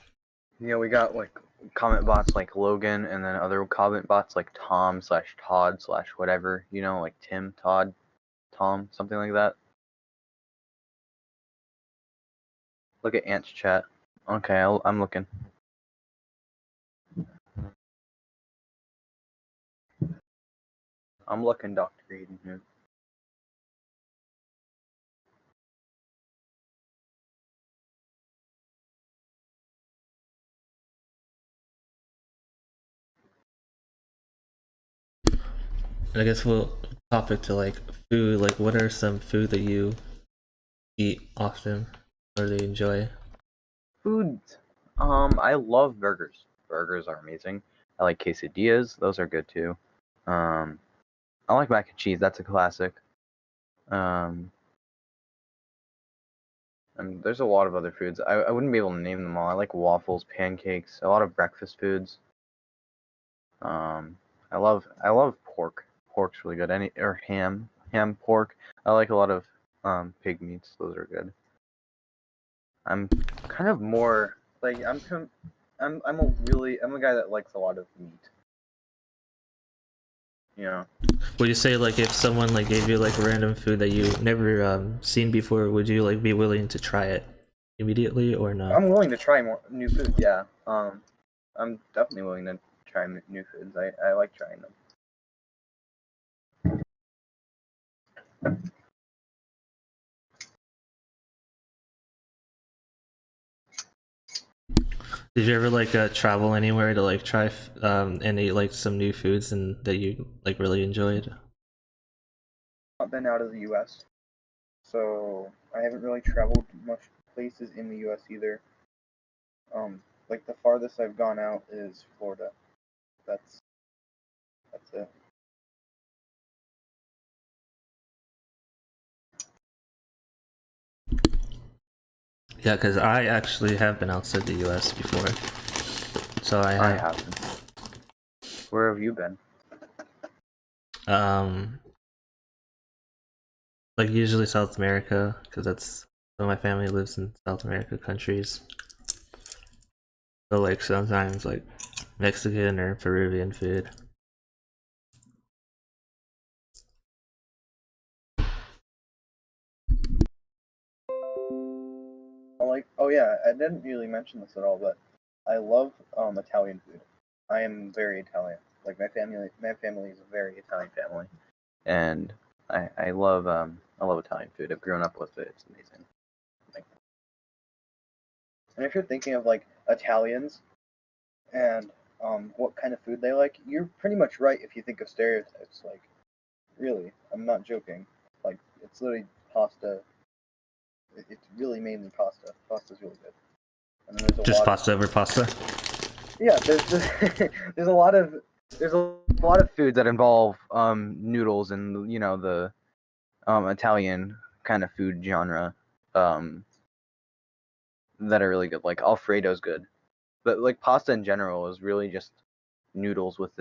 Yeah, we got like comment bots like Logan, and then other comment bots like Tom/Todd/whatever, like Tim, Todd, Tom, something like that. Look at Ant's chat. Okay, I'm looking. I'm looking, Dr. Eden here. And I guess we'll topic to like food. Like, what are some food that you eat often or that you enjoy? Foods. I love burgers. Burgers are amazing. I like quesadillas. Those are good too. I like mac and cheese. That's a classic. Um, and there's a lot of other foods. I wouldn't be able to name them all. I like waffles, pancakes, a lot of breakfast foods. I love pork. Pork's really good. Or ham, pork. I like a lot of pig meats. Those are good. I'm kind of more like I'm a guy that likes a lot of meat. Would you say like if someone like gave you like random food that you never seen before, would you like be willing to try it immediately or not? I'm willing to try more new foods. Yeah. I'm definitely willing to try new foods. I like trying them. Did you ever like travel anywhere to like try and eat like some new foods and that you like really enjoyed? Not been out of the U.S., so I haven't really traveled much places in the U.S. either. Like the farthest I've gone out is Florida. That's it. Yeah, because I actually have been outside the U.S. before, so I haven't. Where have you been? Like usually South America, because that's so my family lives in South America countries. So like sometimes like Mexican or Peruvian food. Oh yeah, I didn't really mention this at all, but I love Italian food. I am very Italian. Like my family is a very Italian family, and I love Italian food. I've grown up with it. It's amazing. And if you're thinking of like Italians and what kind of food they like, you're pretty much right if you think of stereotypes. Like, really, I'm not joking. Like, it's literally pasta. It's really mainly pasta. Pasta's really good. And then there's Just pasta over pasta. Yeah, there's there's a lot of there's a lot of foods that involve noodles and the Italian kind of food genre that are really good. Like Alfredo's good, but like pasta in general is really just noodles with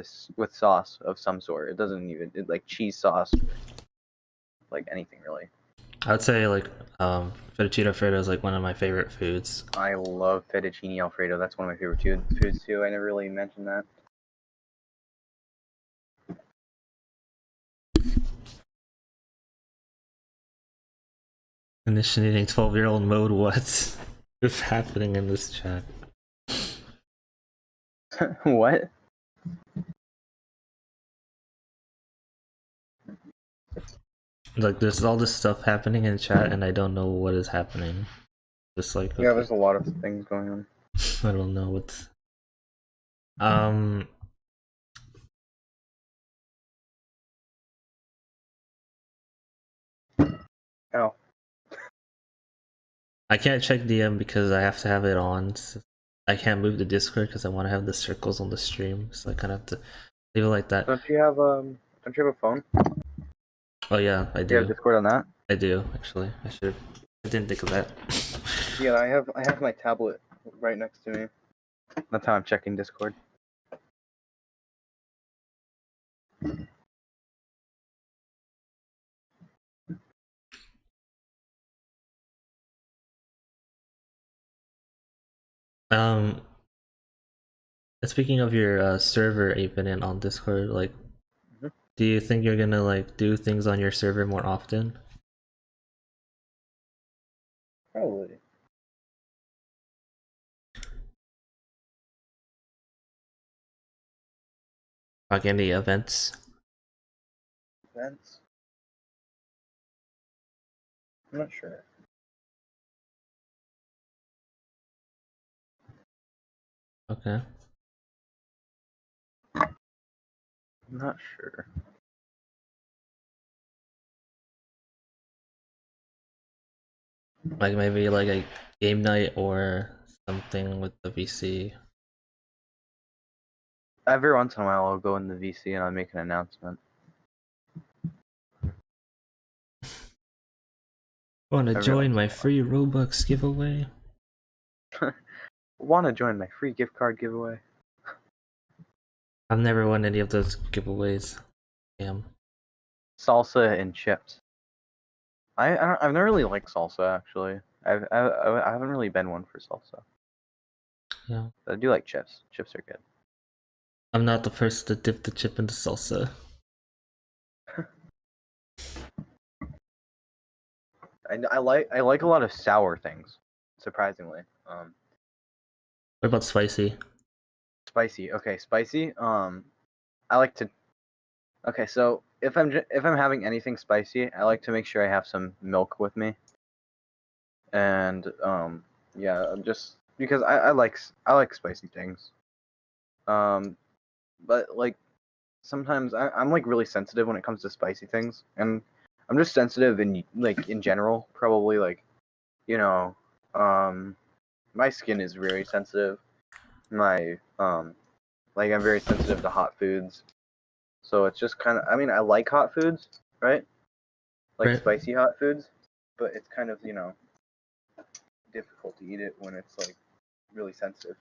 sauce of some sort. It doesn't even like cheese sauce, like anything really. I would say like fettuccine alfredo is like one of my favorite foods. I love fettuccine alfredo. That's one of my favorite foods too. I never really mentioned that. Initiating 12-year-old mode. What is happening in this chat? What? Like there's all this stuff happening in chat and I don't know what is happening. Just like okay. Yeah, there's a lot of things going on. I don't know what's Oh. I can't check DM because I have to have it on. So I can't move the Discord because I want to have the circles on the stream, so I kind of have to leave it like that. Don't you have a phone? Oh yeah, I Do you have do. Discord on that? I do actually. I didn't think of that. Yeah, I have my tablet right next to me. That's how I'm checking Discord. Speaking of your server 8-bit on Discord, like, Mm-hmm. do you think you're gonna like do things on your server more often? Probably. Like any events? Events? I'm not sure. Okay. I'm not sure. Like maybe like a game night or something with the VC. Every once in a while, I'll go in the VC and I'll make an announcement. Want to Every join once my in a free Robux giveaway? while. Want to join my free gift card giveaway? I've never won any of those giveaways. Damn. Salsa and chips. I've never really liked salsa actually. I haven't really been one for salsa. Yeah. But I do like chips. Chips are good. I'm not the first to dip the chip into salsa. I like a lot of sour things, surprisingly. What about spicy? Spicy. Okay, spicy. I like to. Okay, so if I'm having anything spicy, I like to make sure I have some milk with me. And yeah, just because I like spicy things. But like sometimes I'm like really sensitive when it comes to spicy things, and I'm just sensitive in general. Probably like, you know, my skin is very sensitive. My like I'm very sensitive to hot foods. So it's just kind of, I mean, I like hot foods, right? Like Right. spicy hot foods, but it's kind of, difficult to eat it when it's like really sensitive.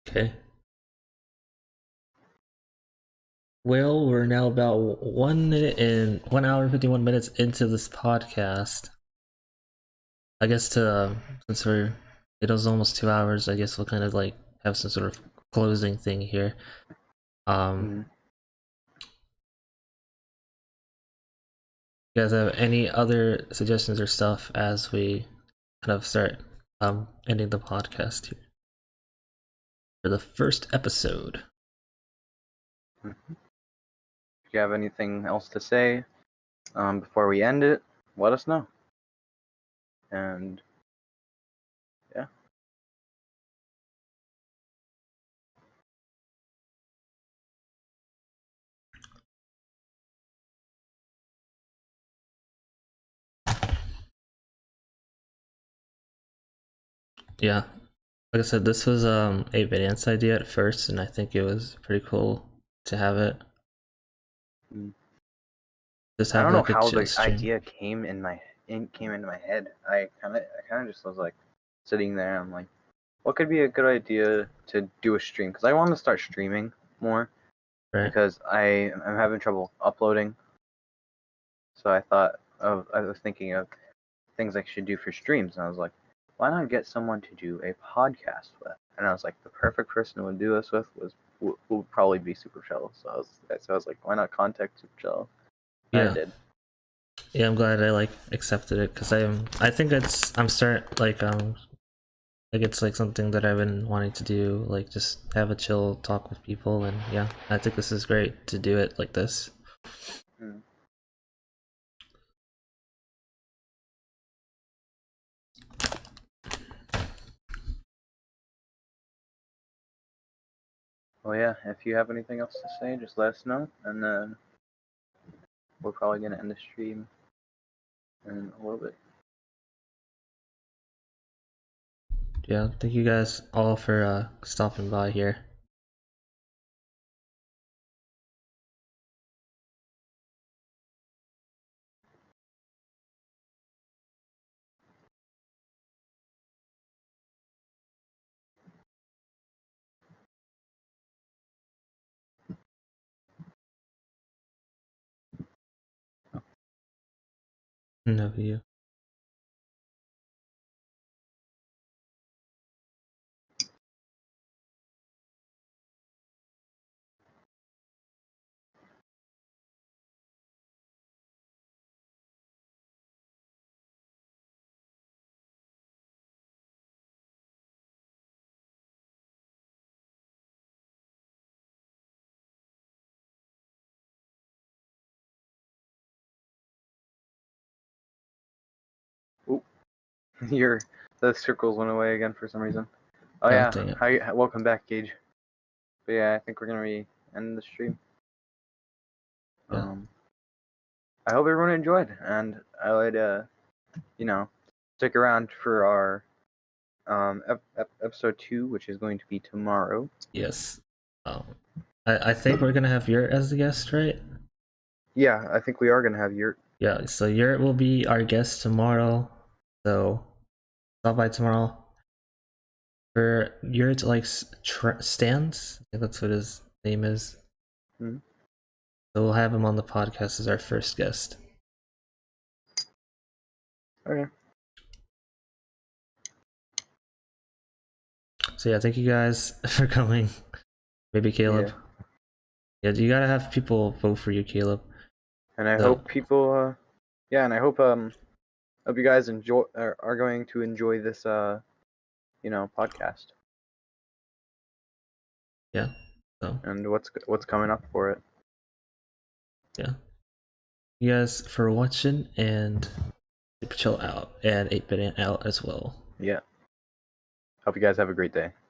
Okay. Well, we're now about 1 minute and 1 hour and 51 minutes into this podcast. I guess since it was almost 2 hours, I guess we'll kind of like have some sort of closing thing here. Mm-hmm. You guys have any other suggestions or stuff as we kind of start ending the podcast here for the first episode? If you have anything else to say before we end it, let us know. And yeah. Yeah. like I said, this was 8-bit Ant's idea at first, and I think it was pretty cool to have it. Just I have don't know like a how chill the stream. idea came into my head. I kind of just was like sitting there. I'm like, what could be a good idea to do a stream? Because I want to start streaming more Right. because I'm having trouble uploading. So I was thinking of things I should do for streams, and I was like, why not get someone to do a podcast with? And I was like, the perfect person to do this with would probably be SuperChelo. So I was like, why not contact SuperChelo? And I Yeah. did. Yeah, I'm glad I like accepted it because I think I'm start like it's like something that I've been wanting to do, like just have a chill talk with people, and yeah, I think this is great to do it like this. Hmm. Well, yeah, if you have anything else to say, just let us know, and then we're probably going to end the stream in a little bit. Yeah, thank you guys all for stopping by here. No, you. The circles went away again for some reason. Oh, Oh, yeah. dang it. Hi, welcome back, Gage. But yeah, I think we're going to be ending the stream. Yeah. I hope everyone enjoyed, and I would, stick around for our episode 2, which is going to be tomorrow. Yes. I think we're gonna have Yurt as the guest, right? Yeah, I think we are going to have your. Yeah. So Yurt will be our guest tomorrow. So stop by tomorrow. For Yurt like stands. I think that's what his name is. Hmm. So we'll have him on the podcast as our first guest. Okay. So yeah, thank you guys for coming. Maybe Caleb. Yeah, you gotta have people vote for you, Caleb. And I So- hope people, and I hope you guys are going to enjoy this podcast. Yeah. So And what's coming up for it. yeah. You guys for watching, and SuperChelo out, and 8-bit Ant out as well. Yeah. Hope you guys have a great day.